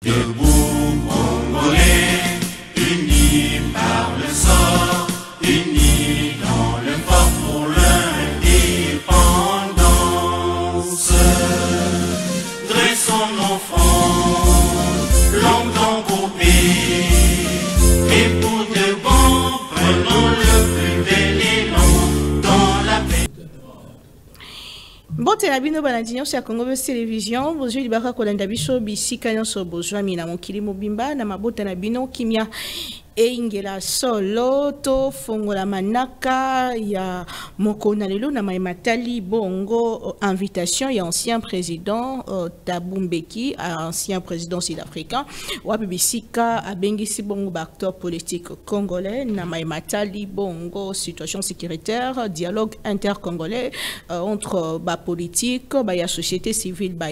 Debout Congolais, unis par le sort, unis dans le fort pour l'indépendance. Dressons nos fronts, longtemps coupés, et pour de bon, prenons le plus bel élan dans la paix. Bon, la bino banadinyo sa Congo Télévision, bonjour libaka kolanda biso bisika nyonso bozwa mina mokili mobimba na mabota na bino kimia Ingela solo to fongola manaka ya mokona lelo na maimatali bongo invitation ya ancien président Thabo Mbeki, ancien président sud-africain wapi bisika abengisi bongo ba acteur politique congolais na maimatali bongo situation sécuritaire dialogue intercongolais entre ba politique ba ya société civile ba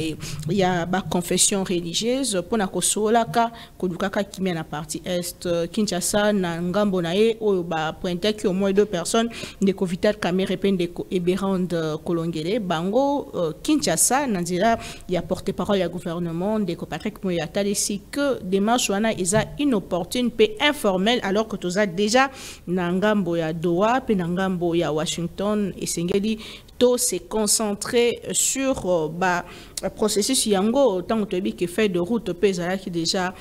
ya ba confession religieuse pona kosolaka kodukaka kimia na partie est Kinshasa na ngambo na ye oyo ba pointé que au moins 2 personnes de Vital Kamerhe pe ndeko Eberand Kolongele bango Kinshasa na nzela ya porte-parole ya gouvernement ndeko Patrick Moya talisi que démarche wana eza inopportune pe informelle alors que toza déjà na ngambo ya Doha pe na ngambo ya Washington esengeli to se concentrer sur processus yango tant que que fait de route pezala qui déjà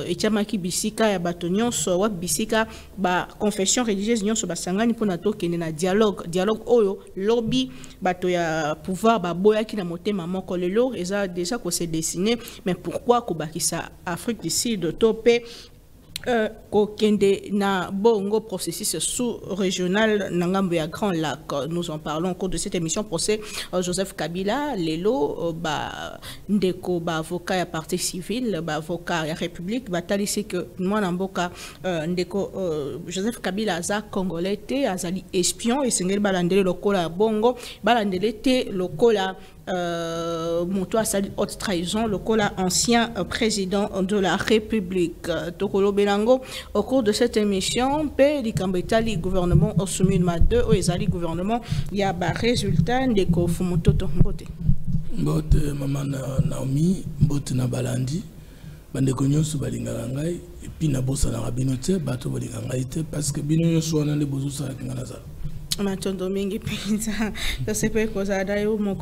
etiamaki bisika ya batonyon so wa bisika ba confession religieuse nyonso basangani pona to kende na dialogue oyo lobby bato ya pouvoir ba boya ki na motema moko lelo eza déjà ko se dessiner mais pourquoi ko bakisa Afrique du Sud topé Kokende na bongo processus sous-régional Nangambo ya Grand Lac. Nous en parlons au cours de cette émission. Procès Joseph Kabila, Lelo, ndeko avocat ya parti civil, avocat ya République, talisi que moi namboka ndeko Joseph Kabila aza congolais te azali espion et sengel balandele lokola bongo balandele te lokola Monto a sali haute trahison, le ancien président de la République. Tokolo Belango, au cours de cette émission, le gouvernement au soumis de 2 au gouvernement, il y a un résultat de Kofumoto Mbote. Mbote, maman Naomi, Mbote na Balandi, bandeko nyonso balingaka ngai, et puis na bosa na rabinote, bato balingaka ngai te, parce que bino nyonso wana nde bozosa kinga nazala. Maintenant, mingi pinza, je sais pas quoi d'ailleurs mon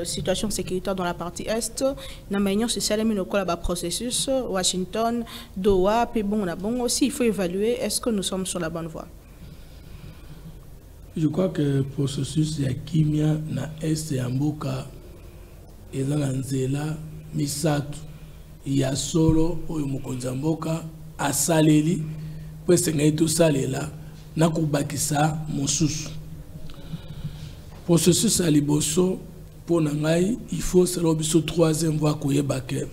situation sécuritaire dans la partie est, na manion social mais le processus Washington, Doha, puis bon aussi il faut évaluer est-ce que nous sommes sur la bonne voie. Je crois que le processus ya kimia na est ya mboka eza na nzela misatu ya solo oyo mokonzi ya mboka asaleli po esengai tosalela na kubakisa mosusu. Processus à liboso pour nangai il faut c'est l'obiso 3e voie koyebake.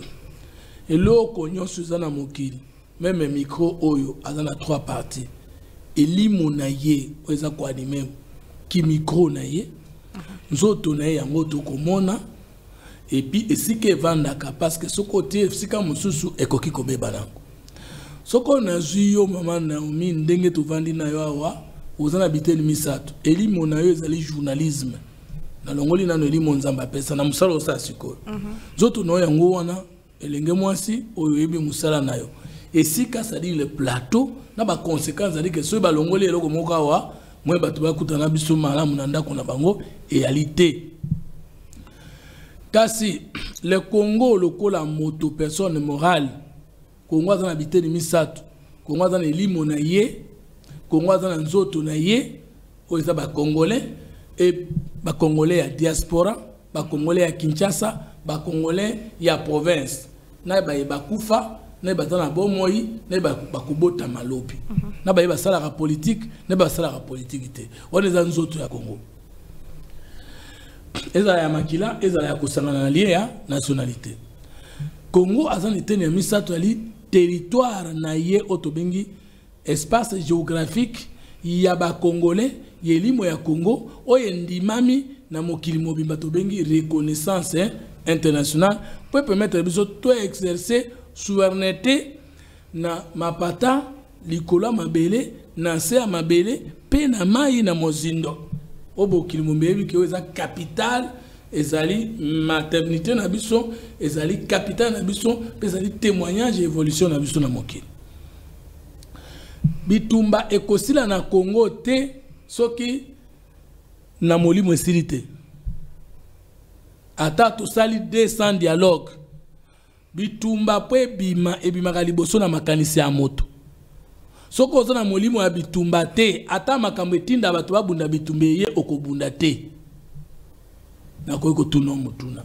Et loko nyonso zana mokili même micro oyo azana 3 parties. Elimo na ye oza ko animer ki micro na ye nzoto na ye yango to komona et puis esike vandaka parce que ce côté sika mosusu ekoki kobeba nango. Soko na zuyo mama Naomi ndenge tovandi na yo awa ozana biteni misato elimo na yo ezali journalisme na longoli na elimo nzamba pesa na musala osa sikoyo zoto no yango wana elenge mwasi oyo yebi musala na yo esika sadi le plateau na ba conséquences ali que so ba longoli eloko moko awa mwe bato bakutana biso malamu na ndako na bango réalité kasi le Congo lokola moto personne morale Congo azana biteni misato Congo azana elimo na ye Congo azana nzoto na ye oyo ba congolais et ba congolais ya diaspora ba congolais ya Kinshasa ba congolais ya province na ba kufa na ba tana bomoi na ba kubota malopi na ba sala la politique na ba sala la politique te on est nzoto ya Congo ezala ya makila ezala ya kusangana na lié ya nationalité Congo azana eteni ya misato ali territoire na ye otobengi espace géographique ya ba congolais yelimo ya Congo oye ndimami na mokili mobimba tobengi reconnaissance internationale pour permettre biso to exercer souveraineté na mapata likola mabele na se mabele pe na mai na mozindo obo kili mobimba ki eza capitale ezali maternité na biso, ezali capital na biso, ezali témoignage et évolution na biso na mokili. Bitumba ekosila na Congo te soki na molimo esili te. Ata tosali 200 dialogue. Bitumba po ebimaka liboso na makanisi ya moto. Soko oza na molimo ya bitumba te, ata makambo etinda bato babunda bitumba ye okobunda te. Nakoki kotuna motuna.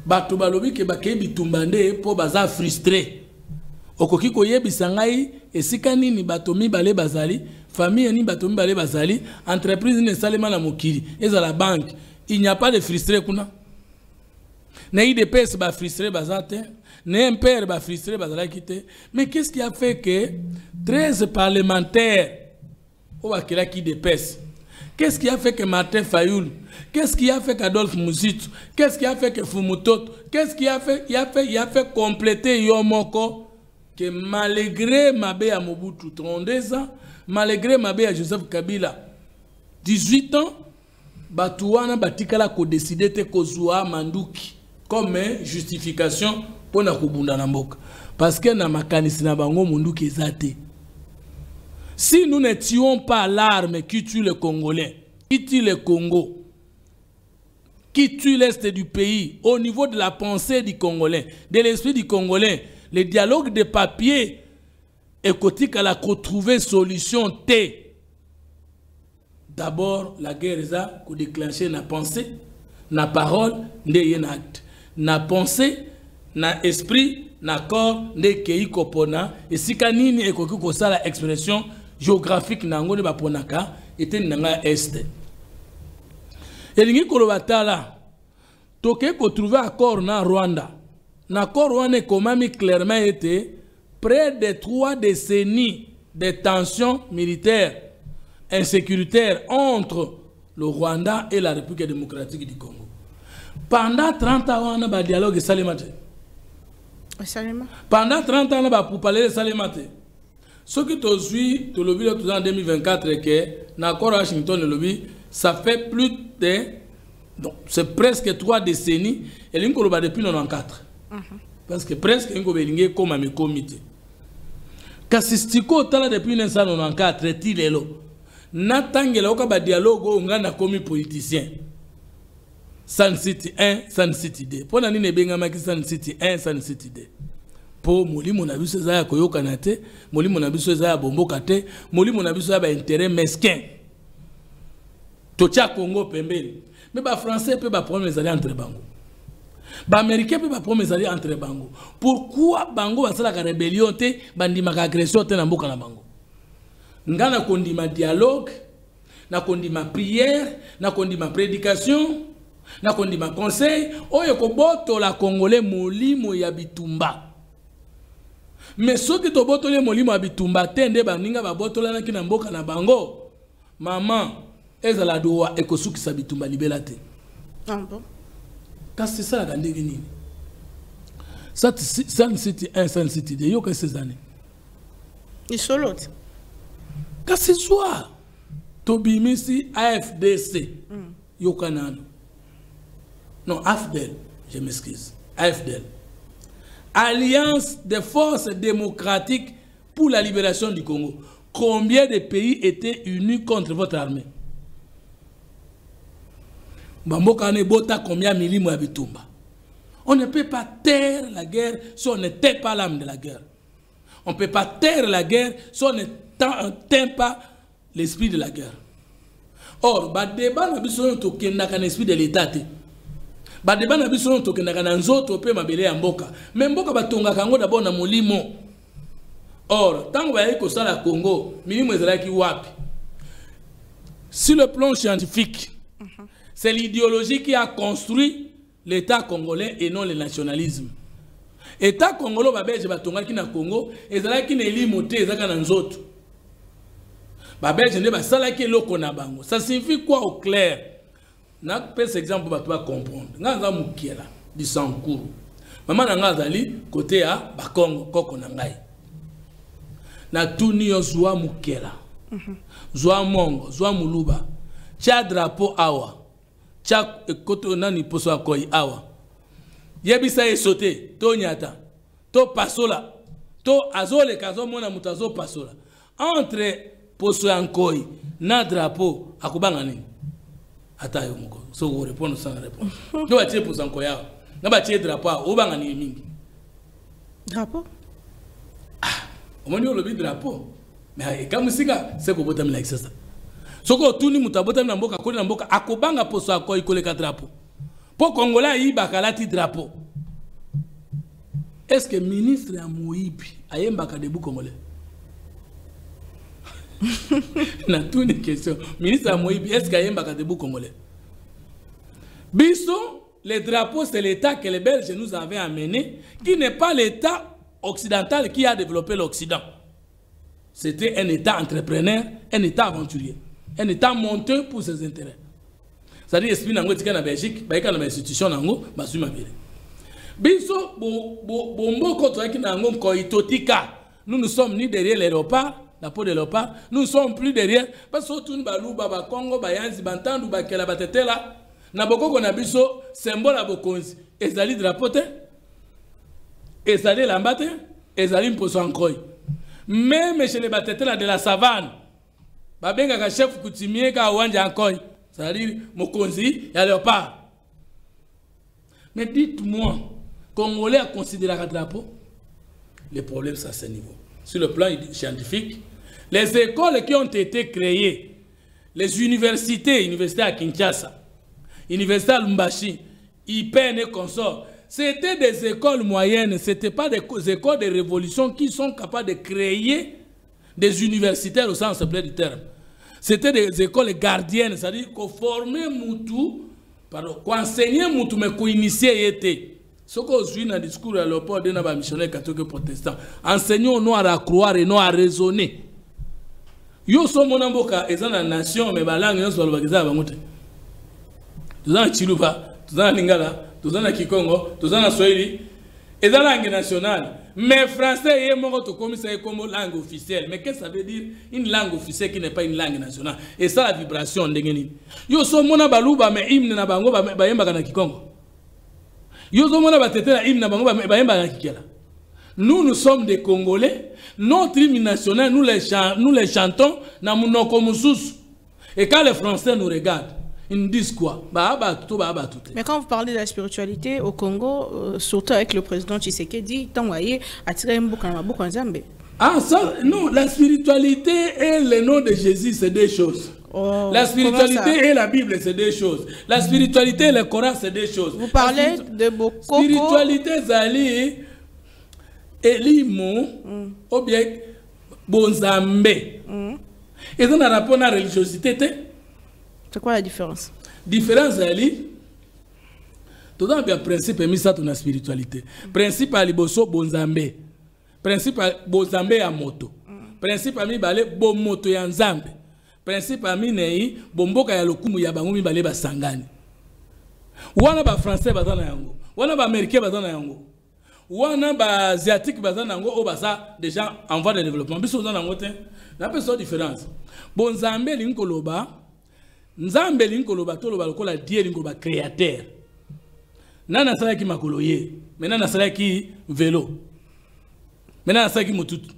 Bato balobi ke bakei bitumba nde po baza frustré. Okoki koyebisa ngai esika nini bato mibale bazali, famille ni bato mibale bazali, entreprise ni esalema na mokili, ezala banque. Il n'y a pas de frustré kuna. Na IDPS ba frustré bazate, na MPR ba frustré bazala kité. Mais qu'est-ce qui a fait que 13 parlementaires au bakela ki IDPS? Qu'est-ce qui a fait que Martin Fayoul? Qu'est-ce qui a fait qu'Adolphe Mouzitu? Qu'est-ce qui a fait que Fumutoto? Qu'est-ce qui a fait? Il a fait compléter Yomoko que malgré Mabé à Mobutu 32 ans, malgré Mabé à Joseph Kabila 18 ans, Batouana Batikala ko décidé te kozua Manduki comme justification pour na kubunda na mboka. Parce que na makanisi na bango Manduki ezate. Si nous ne tuons pas l'arme qui tue le Congolais, qui tue le Congo, qui tue l'Est du pays, au niveau de la pensée du Congolais, de l'esprit du Congolais, le dialogue de papier écotique à la retrouver solution T. D'abord, la guerre a déclenché na pensée, na parole, na acte. Na pensée, na esprit, na corps, na kei kopona, et si kanini ekoki kosa la expression géographique nango de baponaka, était nanga est. Et l'ingi kolobatala, toke ko trouver accord na Rwanda. L'accord Rwanda komami clairement été près de 3 décennies de tensions militaires insécuritaires entre le Rwanda et la République démocratique du Congo. Pendant 30 ans, on a un dialogue salimate. Pendant 30 ans, on a pour parler de salimate. Ce qui te suit, tu l'as vu en 2024, que l'accord Washington le lobby, ça fait plus de, donc c'est presque 3 décennies, et l'on a depuis 94. Parce que presque on a comme un comité. Kasistiko tala depuis 1994, tilelo. Natangela oka dialogue on a commis politicien. Sun City 1, Sun City 2. Pour nani ne benga maki Sun City 1, Sun City 2. Po molimo na biso za ya koyoka na te, molimo na biso za ya bomboka te, molimo na biso ya ba intérêt mesquin. Tocha Congo pembeni. Mais ba français peut ba problème aller entre bango. Ba américain peut ba problème aller entre bango. Pourquoi bango ba sala ka rébellion te, bandima ka agression te na mboka na bango? Ngana kondima dialogue, na kondima prière, na kondima prédication, na kondima conseil, oyo ko boto la Congolais molimo ya bitumba. Mais ceux qui to boto le molimo ya bitumba tende baninga ba boto la na mboka na bango. Maman, ezala doa ekosuki sa bitumba libela te. Ah bon. Parce que c'est ça la grande nini. Ça Sun City 1, Sun City 2, yo que ces années. Et sur l'autre. Quand ce soit Tobimisi AFDC, yo kanano. Non, AFDEL, je m'excuse. AFDEL. Alliance des forces démocratiques pour la libération du Congo. Combien de pays étaient unis contre votre armée? Bamboka ne bota combien milimo ya bitumba. On ne peut pas taire la guerre si on ne tait pas l'âme de la guerre. On ne peut pas taire la guerre si on ne teint pas l'esprit de la guerre. Or, ba débat na biso to kendaka na esprit de l'état te. Ba débat na biso to kendaka na nzoto pe mabele ya mboka. Mais mboka batonga kango d'abord na molimo. Or, tango ba yiko sala Congo, milimo ezalaki wapi? Sur le plan scientifique, c'est l'idéologie qui a construit l'État congolais et non le nationalisme. L'État congolais babelge batongaki na Congo, ezalaki na elimo te ezaka na nzoto. Babelge ne basalaki eloko na bango. Ça signifie quoi au clair? Na pese exemple ba to comprendre. Nga mukiela di Sankuru. Maman nga zali côté ya Bakongo koko na ngai. Na tuni yo zwa mukiela. Zwa mongo, zwa muluba. Tia drapeau awa. Tchak koto nani poso akoi awa. Yebisa sauté, to nyata, to pasola, to azole kazo mona mutazo pasola. Entre poso ankoi na drapeau akubanga nini? Atayo moko. So vous répondre sans répondre. Tu vas tirer poso ankoi awa. Na ba tirer drapeau obanga nini mingi. Drapeau? Ah, omoni olobi drapeau. Mais comme siga c'est ko botam like ça. Soko tuni mutabota na mboka koli na mboka akobanga poso akoi koleka drapeau. Pour Congolais yi bakalati drapeau. Est-ce que le ministre a Moïbi a un bakadebou congolais? Na toutes les questions. Ministre a Moïbi, est-ce qu'il y a un bakadebou congolais? Biso, le drapeau, c'est l'État que les Belges nous avaient amené, qui n'est pas l'État occidental qui a développé l'Occident. C'était un État entrepreneur, un État aventurier, un État monteur pour ses intérêts. C'est-à-dire, esprit nango tika na Belgique, ba ika na institution nango, ba suma bile. Biso bomboko to eki nango ko itotika. Nous sommes ni derrière l'aéroport, la peau de l'aéroport, nous ne sommes plus derrière parce que tout balu baba Congo ba yanzi bantandu ba kela batetela. Na bokoko na biso symbole abokonzi. Ezali drapeau te. Ezali lambate, ezali mposo ankoi. Même chez les batetela de la savane. Ba benga ka chef coutumier ka wanja ankoi. C'est-à-dire, Mokonzi, et alors pas. Mais dites-moi, Congolais a considéré le drapeau? Le problème, c'est à ce niveau. Sur le plan scientifique, les écoles qui ont été créées, les universités à Kinshasa, université à Lumbashi, IPN et consorts, c'était des écoles moyennes, ce n'étaient pas des écoles de révolution qui sont capables de créer des universitaires au sens plein du terme. C'était des écoles gardiennes, c'est-à-dire qu'on formait Moutou, pardon, qu'on enseignait Moutou, mais qu'on initiait était. Ce qu'on suit dans le discours de l'aéroport de nos missionnaires catholiques protestants, enseignons nous à croire et non à raisonner. Yo sommes mon amboka, et dans la nation, mais la langue, nous sommes le bagage à Bamoute. Nous sommes Chiluba, nous sommes Lingala, nous sommes Kikongo, nous sommes Swahili, et dans la langue nationale. Mais français est comme langue officielle. Mais qu'est-ce que ça veut dire une langue officielle qui n'est pas une langue nationale? Et ça, la vibration de Ngeni. Yo so mona baluba me hymne na bango ba yemba kana Kikongo. Yo so mona batetela hymne na bango ba yemba kana Kikela. Nous sommes des Congolais. Notre hymne national, nous les chantons na munoko mususu. Et quand les Français nous regardent, ils nous disent quoi? Mais quand vous parlez de la spiritualité au Congo, surtout avec le président Tshisekedi, ah, ça, non, la spiritualité et le nom de Jésus, c'est deux choses. Oh, la spiritualité et la Bible, c'est deux choses. La spiritualité et le Coran, c'est deux choses. Vous parlez de Bokoko. Spiritualité, Zali, Elimo, ou bien Bonzambe. Et ça, on a rapport à la religiosité. C'est quoi la différence? Différence, Ali. Tout le monde principe est mis ça dans la spiritualité. Principe à Liboso, Bonzambe. Principe à Bonzambe à moto. Principe à mi balé, bon moto ya Nzambe. Principe à mi nei, bomboka ya lokumu ya bango mi balé ba sangani. Wana ba français bazana yango. Wana ba américain bazana yango. Wana ba asiatique bazana yango o basa déjà en voie de développement. Biso bazana yango te. Na personne différence. Bonzambe linkoloba. Nzambe linkoloba toloba lokola die linkoloba créateur. Nana sala ki makolo ye. Menana sala ki vélo. Menana sala ki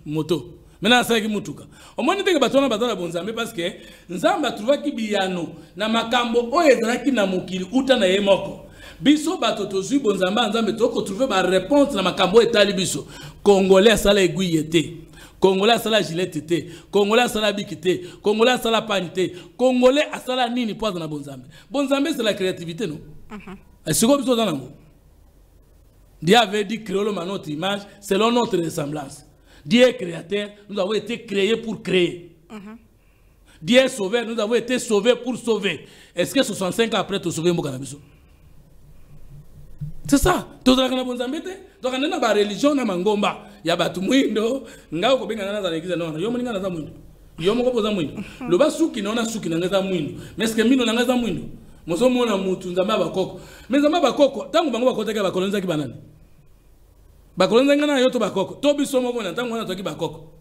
moto. Menana sala ki mutuka. Omoni teke batona batona bonzambe parce que nzambe atrouva ki biyano na makambo oyo ezalaki na mokili uta na ye moko. Biso bato tozui bonzambe nzambe toko trouver ba réponse na makambo etali biso. Congolais sala aiguille te. Congolais asala gilette te, Congolais asala bikite, Congolais asala panite, Congolais asala nini pour na bonzambe. Bonzambe c'est la créativité non? Est-ce que vous avez dit? Dieu avait dit créer notre image selon notre ressemblance. Dieu est créateur, nous avons été créés pour créer. Dieu est sauveur, nous avons été sauvés pour sauver. Est-ce que 65 ans après tu sauver Mokanabiso? C'est ça. Tu as dit que tu as dit que religion na mangomba ya batu mwindo ngao ko benga na za l'église non yo moninga na za mwindo yo moko poza mwindo lo ba suki na suki na za mwindo mais ce que mino na za mwindo mozo mona mutu nzamba bakoko mais nzamba bakoko tangu bango bakoteka bakolonza ki banani bakolonza ngana yo to bakoko to biso moko na tangu na to ki bakoko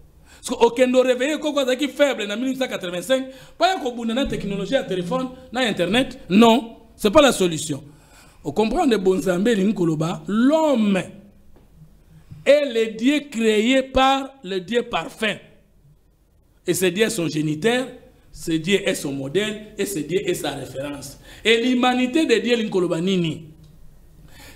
parce que okendo réveiller koko za ki faible na 1985 pas ya ko bunda na technologie ya téléphone na internet non c'est pas la solution. Au comprendre de Bonzambé Linkoloba, l'homme est le Dieu créé par le Dieu parfait. Et ce Dieu est son géniteur, ce Dieu est son modèle, et ce Dieu est sa référence. Et l'humanité de Dieu Linkoloba Nini.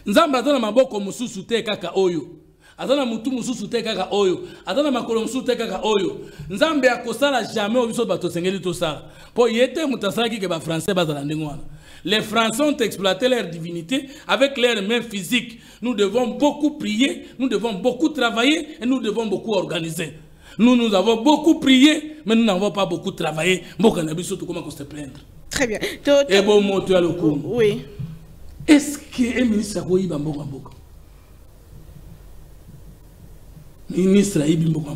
Nzamba azana maboko mususu te kaka oyo. Azana mutu mususu te kaka oyo. Azana makolo mususu te kaka oyo. Nzambe akosala jamais obiso bato sengeli to sala. Po yete mutasala ki ke ba français bazala ndengwana. Les Français ont exploité leur divinité avec leurs mains physiques. Nous devons beaucoup prier, nous devons beaucoup travailler et nous devons beaucoup organiser. Nous avons beaucoup prié, mais nous n'avons pas beaucoup travaillé. Comment se plaindre? Très bien. Et bon, mot, tu as le coup. Oui. Est-ce que le ministre a eu un ministre a eu un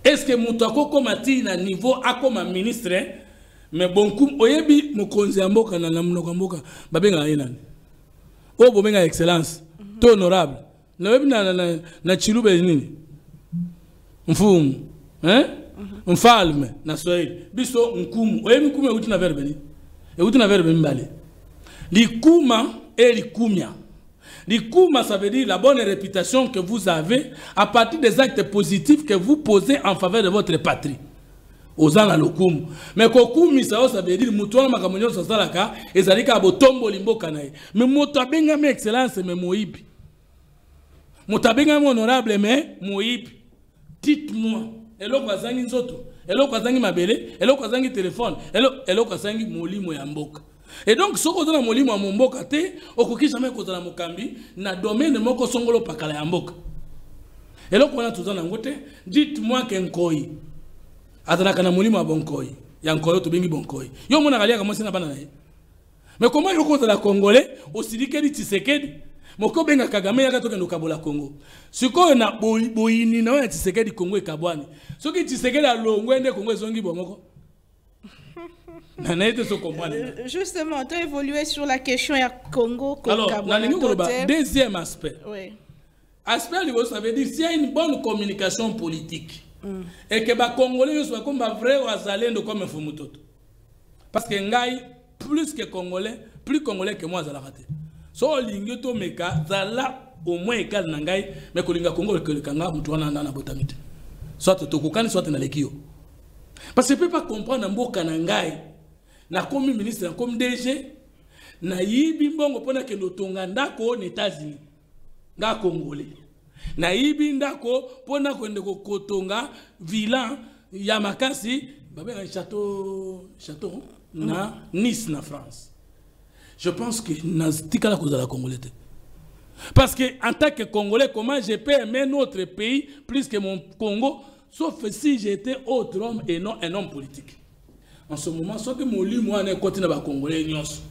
est-ce que Moutako comme a niveau a comme un ministre? Mais bon, comme oyebi mukonzi amboka na namnoka mboka babenga inani o bobenga excellence to honorable na webi na chilube nini mfumu mfalme na Swahili biso nkumu oyebi nkumu euti na verbe ni euti na verbe mbale likuma et likumia. Likuma, ça veut dire la bonne réputation que vous avez à partir des actes positifs que vous posez en faveur de votre patrie. Ozana lokumu. Mais kokumi ça veut dire mutuana makamonyo sasalaka ezalika botombo limboka nae. Mais motabenga me excellence me moibi. Motabenga me honorable me moibi. Dites-moi, elo kwazangi nzoto, elo kwazangi mabele, elo kwazangi téléphone, elo kwazangi molimo ya mboka. Et donc ce qu'on a molimo ya mboka te, okoki jamais kozala mokambi na domaine moko songolo pakala ya mboka. Elo kona tuzana ngote, dites-moi qu'enkoi azalaka na molimo ya bonkoi ya nkoyo to bengi bonkoi yo mona galia kama sina bana naye mais comment yo kozala congolais osilikeli Tshisekedi moko benga Kagame yaka toke nokabola Congo sikoyo na boyini na ya Tshisekedi Congo ekabwani soki Tshisekedi alongwende Congo ezongi bomoko na naite so comprendre justement tu as évolué sur la question ya Congo alors na ningi koloba deuxième aspect oui aspect ça veut dire s'il y a une bonne communication politique et que les Congolais soient comme vrai ou comme un fumutoto. Parce que Ngaï, plus que Congolais, plus Congolais que moi, ça l'a raté. So, l'ingéto meka, zala au moins égal Nangaï, mais que l'ingéto Congo, que le Kanga, Moutouana, Nana Botamite. Soit Tokokani, soit Nalekio. Parce que je ne peux pas comprendre un beau Kanangaï, na comme ministre, comme DG, na yibi mbongo pona ke notonganda ko aux États-Unis. Nga Congolais. Na ibi ndako pona kwende kotonga villa ya makasi babe un château na Nice na France. Je pense que nazikala ko la Congolais. Parce que en tant que Congolais comment je peux aimer notre pays plus que mon Congo sauf si j'étais autre homme et non un homme politique. En ce moment ce que mon lui moi na continue ba Congolais nyonso.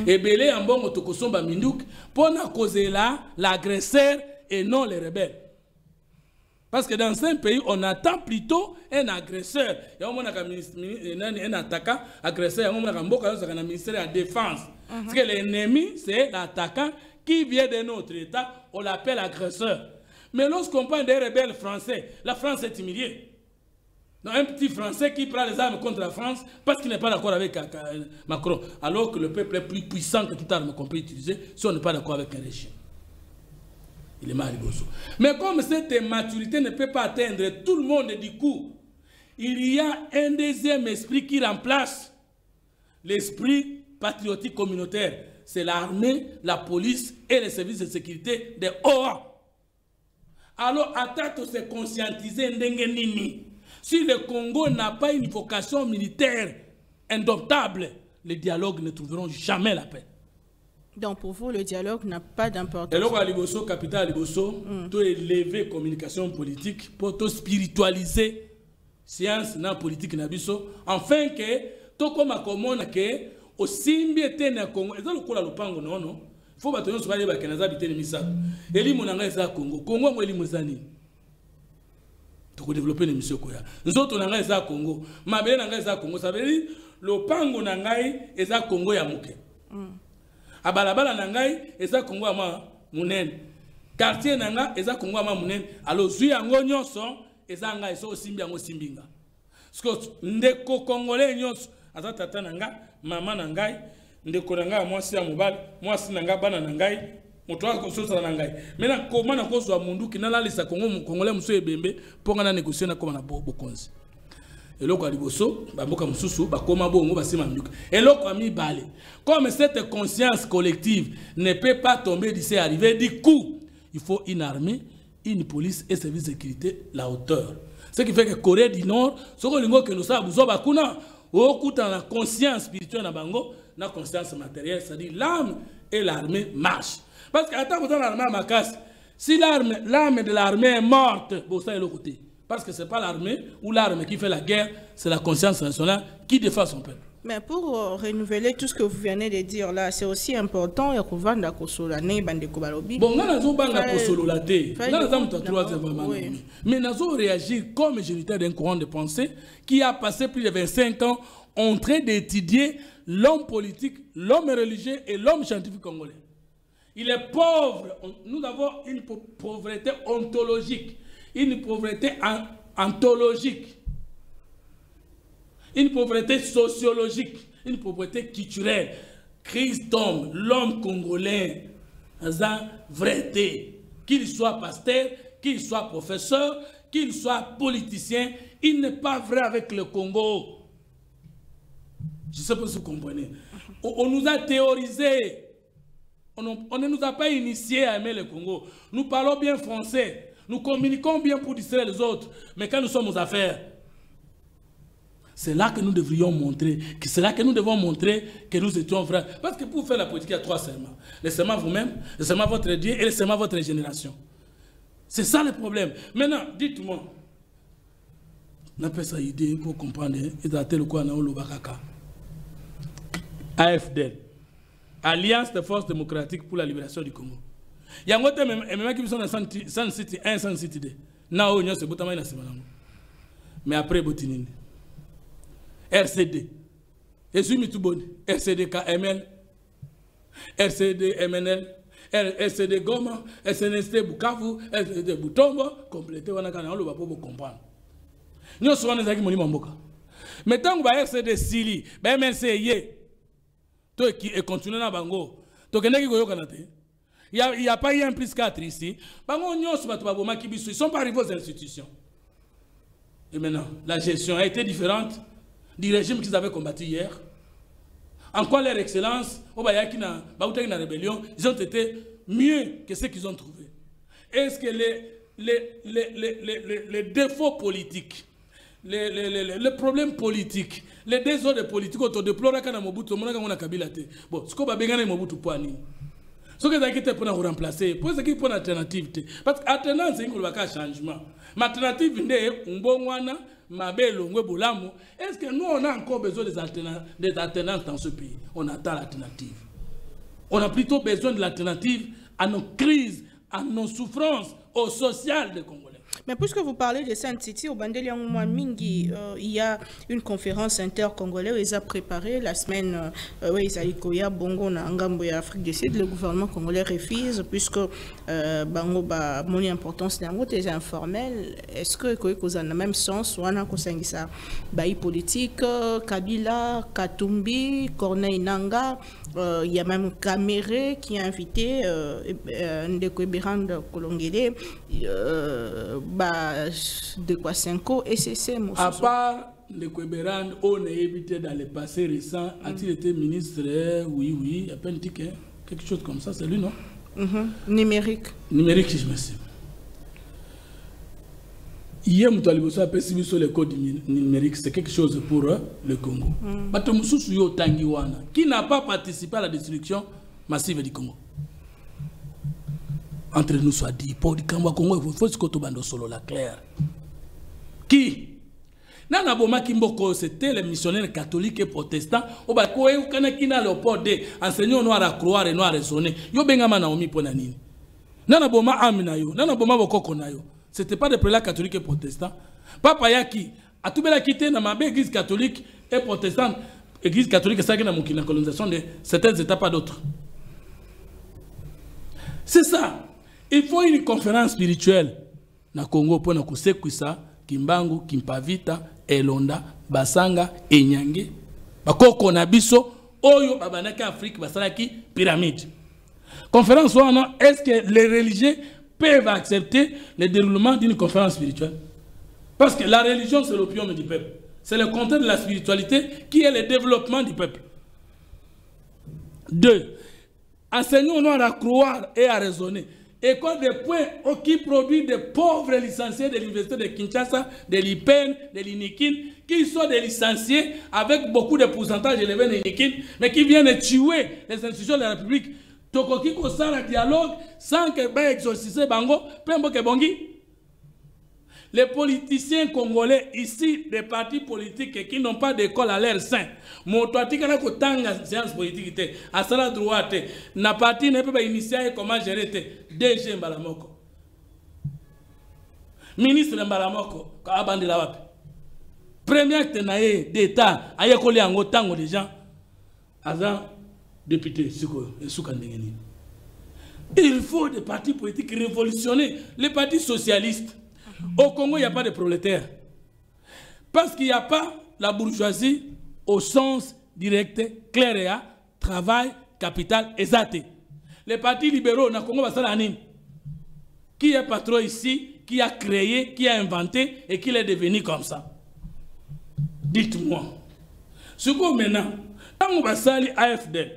Et belé en bon tokosomba minduk pona causer l'agresseur et non les rebelles. Parce que dans un pays, on attend plutôt un agresseur. Il y a un attaquant, agresseur, il y a un ministère de la défense. Parce que l'ennemi, c'est l'attaquant qui vient de notre État, on l'appelle agresseur. Mais lorsqu'on parle des rebelles français, la France est humiliée. Donc, un petit Français qui prend les armes contre la France parce qu'il n'est pas d'accord avec Macron, alors que le peuple est plus puissant que toute arme qu'on peut utiliser si on n'est pas d'accord avec un régime. Il est mal rigoso. Mais comme cette maturité ne peut pas atteindre tout le monde du coup, il y a un deuxième esprit qui remplace l'esprit patriotique communautaire. C'est l'armée, la police et les services de sécurité des OA. Alors, Atato s'est conscientisé ndengenini. Si le Congo n'a pas une vocation militaire indomptable, les dialogues ne trouveront jamais la paix. Donc pour vous, le dialogue n'a pas d'importance. Et là, Liboso, capital Liboso, tu élever communication politique pour te spiritualiser science na politique na biso, afin que to comme akomona que au simbiete na Congo, et ça le kola lupango non, faut batonyo sobaye ba kenaza bitene misato. Eli monanga eza Congo, Congo mo eli mozani. To ko développer une mission koya. Nzoto nanga eza Congo, mabele nanga eza Congo, ça veut dire lupango nangai eza Congo ya muke. Abalabala nangai eza Congo ama munene quartier nanga eza Congo ama munene alors zui yango nyonso eza ngai so simbi yango simbinga parce que ndeko congolais nyonso asa tata nanga mama nangai ndeko na ngai mwasi ya mobali mwasi na ngai bana na ngai moto akososa na ngai maintenant comment na kozwa mundu kinalalisa congolais muso ebembe ponga na négocier na koma na bokonzi eloko aliboso bamboka mususu bakoma bongo basima nduka eloko ami bale comme cette conscience collective ne peut pas tomber d'ici arriver du coup il faut une armée une police et service de sécurité la hauteur ce qui fait que Corée du Nord soko lingo que nous savons buzoba kuna okuta na conscience spirituelle na bango na conscience matérielle c'est-à-dire l'âme et l'armée marchent parce que attends dans l'armée makas si l'âme de l'armée est morte bon ça est l'autre côté parce que c'est pas l'armée ou l'armée qui fait la guerre c'est la conscience nationale qui défend son peuple. Mais pour renouveler tout ce que vous venez de dire là, c'est aussi important. Bon, mais nous avons réagi comme j'étais d'un courant de pensée qui a passé plus de 25 ans en train d'étudier l'homme politique, l'homme religieux et l'homme scientifique congolais. Il est pauvre. Nous avons une pauvreté ontologique, une pauvreté anthologique, une pauvreté sociologique, une pauvreté culturelle. Crise tombe, l'homme congolais a vérité. Qu'il soit pasteur, qu'il soit professeur, qu'il soit politicien, il n'est pas vrai avec le Congo. Je ne sais pas si vous comprenez. On nous a théorisé. On ne nous a pas initiés à aimer le Congo. Nous parlons bien français. Nous communiquons bien pour distraire les autres. Mais quand nous sommes aux affaires, c'est là que nous devrions montrer, c'est là que nous devons montrer que nous étions frères. Parce que pour faire la politique, il y a 3 serments. Le serment vous-même, le serment votre Dieu et le serment votre génération. C'est ça le problème. Maintenant, dites-moi, on appelle ça idée pour comprendre. AFDL, Alliance des forces démocratiques pour la libération du Congo. Il y a un autre même qui sont dans 101, 102. Mais après, Botinine. RCD. Et suis Mituboni. RCD KML. RCD MNL. RCD Goma. SNST Bukavu. RCD Butombo. Complété, on a comprendre. Nous sommes des amis Mboka. Mais tant que RCD Sili, MLC Yé, toi qui est continué dans Bango, toi qui est il n'y a pas eu un plus 4 ici. Ils ne sont pas arrivés aux institutions. Et maintenant, la gestion a été différente du régime qu'ils avaient combattu hier. En quoi leur excellence, la rébellion, ils ont été mieux que ce qu'ils ont trouvé. Est-ce que les défauts politiques, les problèmes politiques, les désordres politiques, autour de Plora Mobutu, on a Kabila. Bon, ce qu'on va bien Mobutu Poani. Ce que vous avez pour nous remplacer, pour ce qui est pour l'alternative. Parce que l'alternance, c'est un changement. L'alternative, c'est un bon wana, ma belle, un boulamu. Est-ce que nous, on a encore besoin des alternances dans ce pays? On attend l'alternative. On a plutôt besoin de l'alternative à nos crises, à nos souffrances, au social des Congolais. Mais puisque vous parlez de Saint-Titi, au Bandeli Mingi, il y a une conférence intercongolaise où ils ont préparé la semaine où ils ont dit Bongo na Ngambo ya Afrique du Sud. Le gouvernement congolais refuse puisque Bango ba mon importance dans les informels. Est-ce que vous avez le même sens ou on a ça baï politique Kabila, Katumbi, Corneille Nanga. Il y a même Kamere qui a invité Ndeko Berand Kolongele, de Kwasenko et c'est à part Ndeko Berand, on est évité dans le passé récent. A-t-il été ministre? Oui, il y a pas quelque chose comme ça, c'est lui, non? Numérique. Numérique, je me sais. Hier, nous avons pessimiste sur le code numérique, c'est quelque chose pour le Congo. Qui n'a pas participé à la destruction massive du Congo? Entre nous soit dit, pour le Congo, il faut que tu solo la claire. Qui? Nana Boma Kimboko, c'était les missionnaires catholiques et protestants. Au Bakoé, ou Kanakina Léopold, enseignant noir à croire et noir à raisonner. Yo Bengama Naomi Ponanini. Nana Boma Aminayo, Nana Boma Bokokonayo. Ce n'était pas des prélats catholiques et protestants. Papa Yaki, a tout bien quitté dans ma église catholique et protestante. Église catholique, c'est ça qui est la colonisation de certains États, pas d'autres. C'est ça. Il faut une conférence spirituelle. Na Congo, pour nous Kwisa, Kimbangu, Kimpavita, Elonda, Basanga, Enyange. Bakoko Nabiso, Oyo babanaki Afrique basalaki pyramide. Conférence wana, est-ce que les religieux peuvent accepter le déroulement d'une conférence spirituelle? Parce que la religion c'est l'opium du peuple. C'est le contraire de la spiritualité qui est le développement du peuple. 2. Enseignons-nous à croire et à raisonner. École de points qui produit des pauvres licenciés de l'université de Kinshasa, de l'IPEN, de l'INIKIN, qui sont des licenciés avec beaucoup de pourcentages élevés de l'INIKIN, mais qui viennent tuer les institutions de la République. Tokoki kosala dialogue sans que ba exorciser bango, pembo ke bongi. Les politiciens congolais ici, des partis politiques qui n'ont pas d'école à l'air sain, motoatika na kotanga science politique, à sala droite, na parti ne peut pas initier comment gérer DG Mbalamoko. Ministre Mbalamoko, abandi la wapi. Premier acte nae d'État, aye koli ango tango des gens, azan député, soukandengeni. Il faut des partis politiques révolutionner, les partis socialistes. Au Congo, il n'y a pas de prolétaires. Parce qu'il n'y a pas la bourgeoisie au sens direct, clair et à travail, capital, exact. Les partis libéraux, dans le Congo, qui est patron ici, qui a créé, qui a inventé et qui est devenu comme ça? Dites-moi. Ce que maintenant, quand on va salir AFD,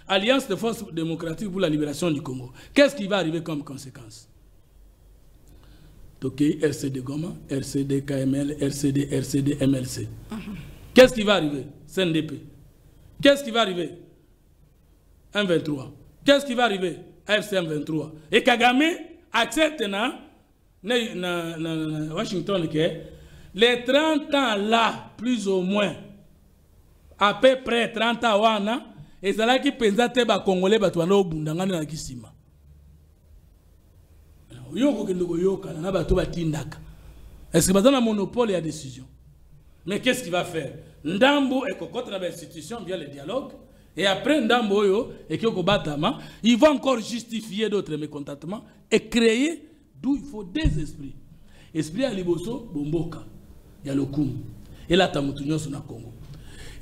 Alliance de forces démocratiques pour la libération du Congo, qu'est-ce qui va arriver comme conséquence? Toké, RCD Goma, RCD KML, RCD MLC. Qu'est-ce qui va arriver? CNDP. Qu'est-ce qui va arriver? M23. Qu'est-ce qui va arriver? AFCM 23. Et Kagame accepte Washington que les 30 ans là, plus ou moins, à peu près 30 ans, et c'est là qui pensent que les Congolais vont bundangana na kisima. Est-ce que vous avez un monopole et la décision? Mais qu'est-ce qu'il va faire? Ndambo est contre l'institution via le dialogue. Et après Ndambo et il va encore justifier d'autres mécontentements et créer d'où il faut des esprits. Esprit à Liboso, Bomboka, il y a le Koum. Et là, Tamutunyo sur le Congo.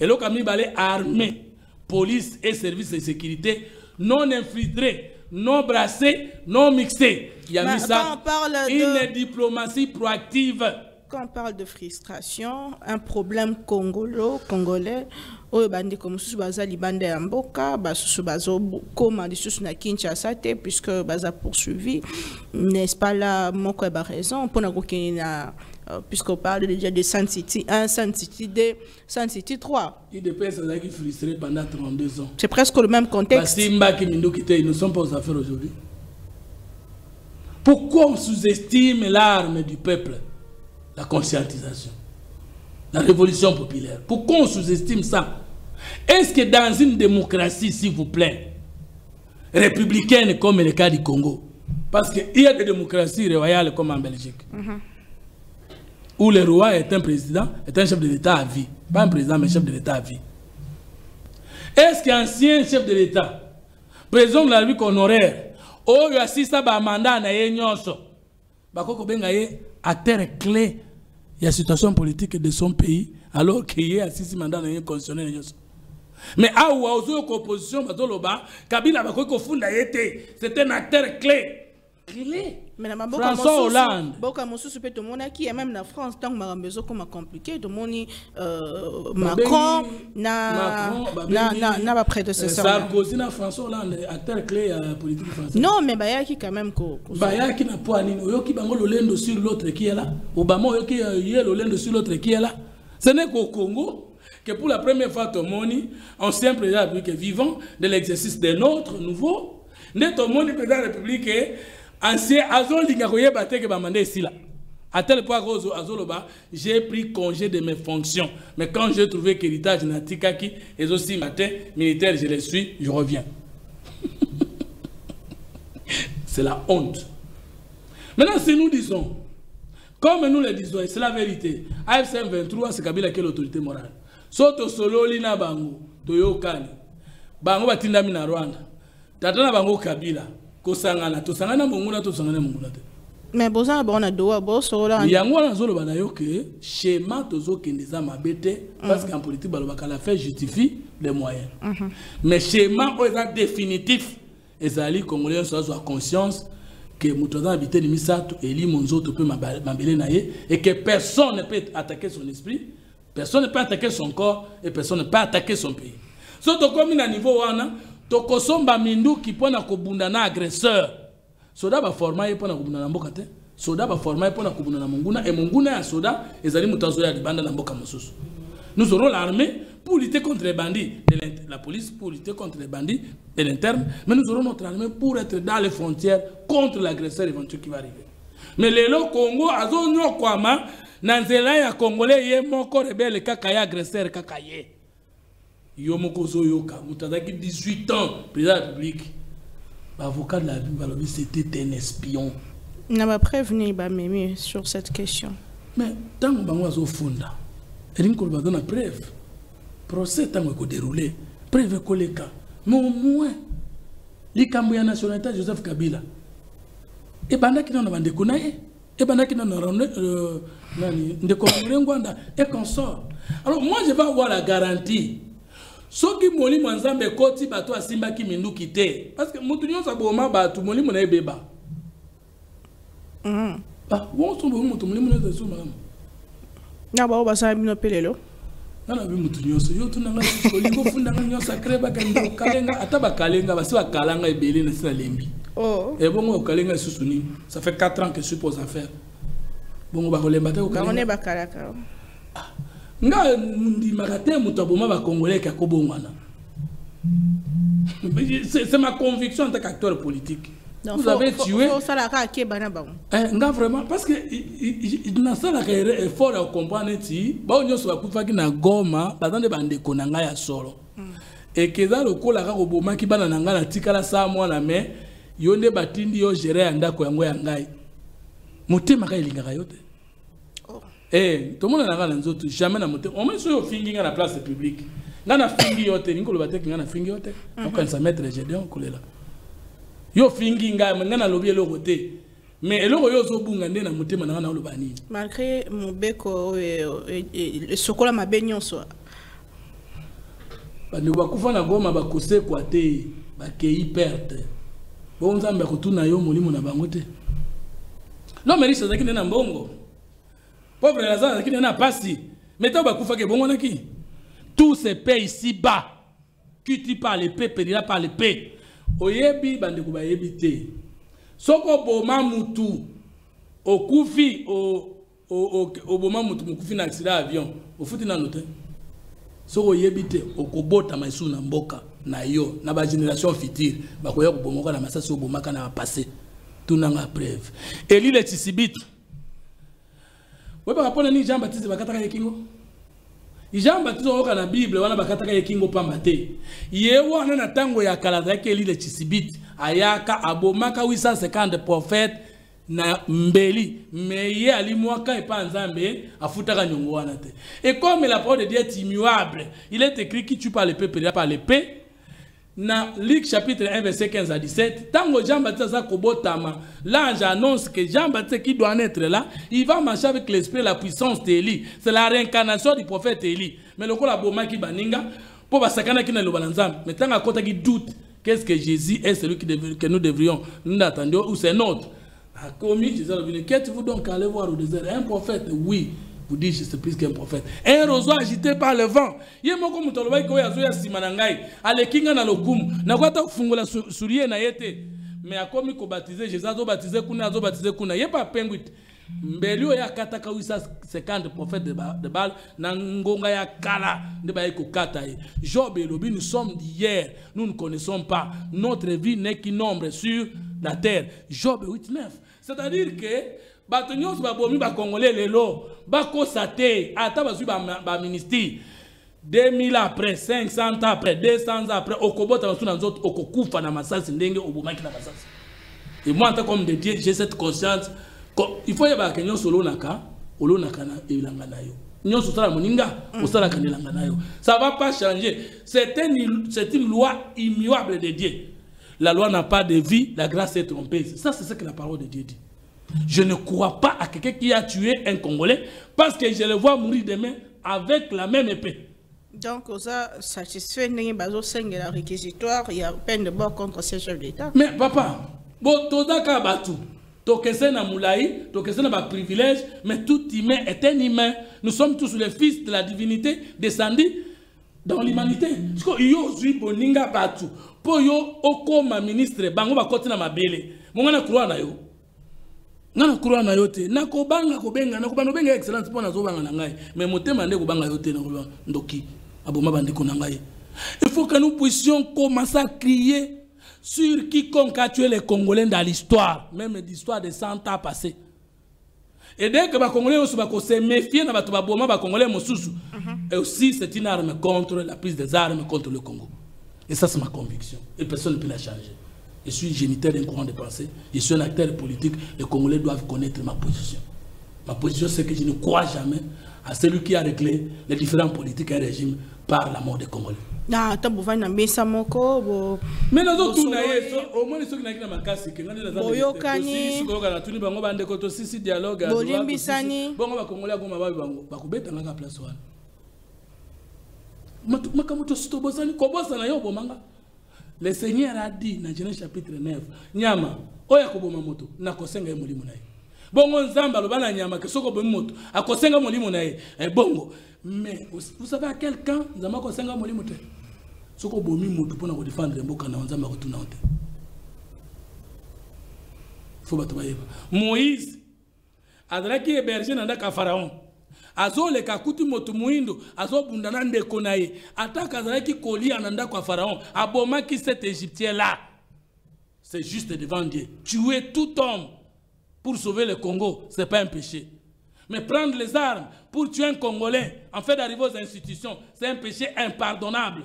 Et là, comme il balait armée, police et services de sécurité non infiltrés, non brassés, non mixés. Il y a mis ça, une diplomatie proactive. Quand on parle de frustration, un problème congolais, oyo bandi comme sous baza libanda ya mboka, basu bazo koma disus na Kinshasa te puisque baza poursuivi, n'est-ce pas là moko ba raison pour na kokina puisqu'on parle déjà de Sun City 1, Sun City 2, Sun City 3. IDPS a été frustré pendant 32 ans. C'est presque le même contexte. Ils ne sont pas aux affaires aujourd'hui. Pourquoi on sous-estime l'arme du peuple? La conscientisation, la révolution populaire. Pourquoi on sous-estime ça? Est-ce que dans une démocratie, s'il vous plaît, républicaine comme le cas du Congo, parce qu'il y a des démocraties royales comme en Belgique, où le roi est un président, est un chef de l'État à vie, pas un président mais chef de l'État à vie. Est-ce qu'ancien chef de l'État, président de la République honoraire, où il assiste à un mandat na yenyonso, bakoko bengaye acteur clé de la situation politique de son pays, alors qu'il y a 6 mandats dans constitutionnel. Mais à l'opposition, Kabila c'est un acteur clé. François Hollande. Qui est même en France, tant que comme compliqué, tout le monde Macron n'a pas près de ce sort. Sarkozy na François Hollande, acteur clé à la politique française. Non, mais Baya qui quand même Baya qui n'a pas ni oyo qui bango le lendo sur l'autre qui est là. Obama oyo qui est le lendo sur l'autre qui est là. Ce n'est qu'au Congo que pour la première fois tout le monde, ancien président de la République vivant de l'exercice de notre nouveau, n'est au monde président de la République ancien Azol Dingakoye Bateke Bamande ici là. À tel point que j'ai pris congé de mes fonctions. Mais quand j'ai trouvé que l'héritage n'a tikaki, et aussi matin, militaire, je les suis, je reviens. C'est la honte. Maintenant, si nous disons, comme nous le disons, et c'est la vérité, AFCM 23, c'est Kabila qui est l'autorité morale. Soto solo lina bango, toyo kani. Bango batindami na Rwanda. Tatana bango Kabila. Kosangana, tosangana munguna, tosangana munguna te. Mais bon ça on a doa boss là. Yango na zolo bana yo que schéma tozo kendeza mabete parce qu'en politique balobaka la fait justifie les moyens. Mais schéma est définitif ezali congolais soit conscience que mutoza habiter ni misato eli monzoto peut mabele naye et que personne ne peut attaquer son esprit, personne ne peut attaquer son corps et personne ne peut attaquer son pays. So to comme na niveau wana to kosomba mindu ki pona kobunda na agresseur. Soda ba forma ye pona kubuna na mboka te. Soda ba forma ye pona kubuna na munguna et munguna ya soda ezali mutazo ya libanda na mboka mosusu. Nous aurons l'armée pour lutter contre les bandits, la police pour lutter contre les bandits de l'interne, mais nous aurons notre armée pour être dans les frontières contre l'agresseur éventuel qui va arriver. Mais les Congo azo nyokwama na nzela ya congolais ye moko rebelle kaka ya agresseur kaka ye. Yo moko zo yoka mutazaki 18 ans président de la République. L'avocat de la vie, c'était un espion. On m'a prévenu sur cette question. Mais tant que nous avons fondé, il y a une preuve. Procès tant que déroulé, preuve que les cas. Mais au moins, les Cambouya nationalité Joseph Kabila. Et pendant qu'il en a des connais, et pendant qu'il en a des connais, et qu'on sort. Alors moi, je vais avoir la garantie. Soki moli mwanzambe koti bato asimba ki mindu kite parce que mutu nyonso boma bato moli mona ebeba ah bon so mutu moli mona zo mama na ba basa bino pelelo na bi mutu nyonso yo tunanga kolingo funda nga nyonso akreba kando kalenga ataba kalenga basi wa kalanga ebele na sina lembi oh et bon kalenga susuni ça fait 4 ans que je suppose à faire bon ba kolemba te ko kalenga on est bakalaka nga ndi magate mutaboma ba congolais ka kobongwana c'est ma conviction en tant qu'acteur politique. Donc, vous avez tué nga vraiment parce que na sala ka effort à comprendre ti ba onyoso ba kufaki na Goma bazande bande konanga ya solo et que za lokola ka koboma ki bana nanga na tikala sa mwana mais yonde batindi yo gérer andako yango ya ngai motema ka elinga yote. Eh, tout le monde n'a pas jamais na moté. On met sur fingi na place publique. Nga na fingi yote, ni ko lo batek nga na fingi yote. Donc on s'amettre les Gédéon kolela. Yo fingi nga na lobi lo côté. Mais eloko yo zo bunga nde na motema na lo bani. Malgré mon beko le sokola mabenyo so. Ba ne ba kufa na Goma ba kose kwate, ba kei perte. Bon nzambe ko tuna yo molimo na bango te. Non mais risque zakine na mbongo. Pauvre Lazare qui n'a pas si. Mais tu vas faire que bon qui. Tout se paie ici-bas. Qui tue par l'épée, périra par l'épée. Oyebi bande ko ba yebite. Soko boma mutu. O kufi o boma mutu mukufi na accident avion. O futi na note. Soko yebite o kobota maisu na mboka na yo na ba génération future ba ko yako bomoka na masasi o bomaka na passé. Tout na nga preuve. Eli le tisibit. Weba kapona ni Jean Baptiste bakataka yekingo. Jean Baptiste oka na Bible wana bakataka yekingo pamba te. Ye wana na tango ya kala zake Eli Chisibiti ayaka abomaka 850 prophètes na mbeli mais ye ali mwaka epa nzambe afutaka nyongo wana te. Et comme la parole de Dieu est immuable, il est écrit qui tue par l'épée périra par l'épée. Na Luc chapitre 1 verset 15 à 17, tango Jean-Baptiste Kobotama, l'ange annonce que Jean-Baptiste qui doit naître là, il va marcher avec l'esprit et la puissance d'Élie. C'est la réincarnation du prophète Élie. Mais le la boma qui baninga, pour basakana qui n'a le balanzam, mais tant à côté qui doute, qu'est-ce que Jésus est celui que nous devrions nous attendre ou c'est notre. A commis Jésus a dit, qu'êtes-vous donc allé voir au désert? Un prophète, oui. Vous dites que c'est plus qu'un prophète. Un roseau agité par le vent. Yé moko mutolobai ko yazo ya simanangai. Ale kinga na lokumu. Na kwata kufungula surie na yete. Mais a komi ko baptiser Jésus azo baptiser kuna. Yé pa penguit. Mbelio ya kataka 850 prophètes de Baal na ngonga ya kala de ba ko kata. Job et Lobi, nous sommes d'hier. Nous ne connaissons pas. Notre vie n'est qu'un nombre sur la terre. Job 8:9. C'est-à-dire que Batonyos babomi ba congolais lelo ba kosate ata bazui ba ministère 2000 après 500 après 200 après okobota basu na nzoto okokufa na masasi ndenge obomaki na masasi. Et moi en tant qu'homme de Dieu j'ai cette conscience il faut yeba kenyo solo naka na elanga na yo nyonso sala moninga osala kanelanga na yo ça va pas changer. C'est une loi immuable de Dieu. La loi n'a pas de vie, la grâce est trompeuse. Ça c'est ce que la parole de Dieu dit. Je ne crois pas à quelqu'un qui a tué un Congolais parce que je le vois mourir demain avec la même épée. Donc, ça satisfait la réquisitoire, il y a peine de mort contre ces chefs d'État. Mais papa, bon, Todaka Batu, Tokese na Moulaï, Tokese na privilège, mais tout humain est un humain. Nous sommes tous les fils de la divinité descendus dans l'humanité. Parce que yo zui boninga Batu, po yo okoma ministre, bango bakoti na mabele. Mongana croix na yo. Nana croix na yo te. Na kobanga kobenga, na kobanga benga excellence po na zo banga na ngai. Mais motema nde kobanga yo te na kobanga ndoki. Aboma bandiko na ngai. Il faut que nous puissions commencer à crier sur quiconque a tué les Congolais dans l'histoire, même l'histoire de 100 ans passés. Et dès que les Congolais se méfient de Congolais, et aussi c'est une arme contre la prise des armes contre le Congo. Et ça c'est ma conviction. Et personne ne peut la changer. Je suis géniteur d'un courant de pensée, je suis un acteur politique, les Congolais doivent connaître ma position. Ma position c'est que je ne crois jamais à celui qui a réglé les différents politiques et régimes par la mort des Congolais. Ah, tu as na mesa moko mais nous tout na au moins ceux qui na makasi que ngani na boyokani si ko na tuni bango bande ko to si dialogue bolimbisani bongo ba Congolais ko mababi bango ba kubeta nga place wana makamoto sto bosani ko bosana yo bomanga. Le Seigneur a dit dans Genèse chapitre 9 nyama oya ko boma moto na kosenga ye molimo naye bongo nzamba lo bana nyama ke soko bomi moto akosenga molimo naye bongo. Mais vous savez à quel camp nous avons conseillé à Molimote? Ce qu'on a fait pour nous défendre, c'est faut pas Moïse, Adraki hébergé dans le Pharaon. Azo le kakuti motu muindo, azo bundana ndeko naye. Attaque Adraki koli ananda kwa Pharaon. Aboma qui cet Égyptien là. C'est juste devant Dieu. Tuer tout homme pour sauver le Congo, c'est pas un péché. Mais prendre les armes pour tuer un Congolais, en fait d'arriver aux institutions, c'est un péché impardonnable.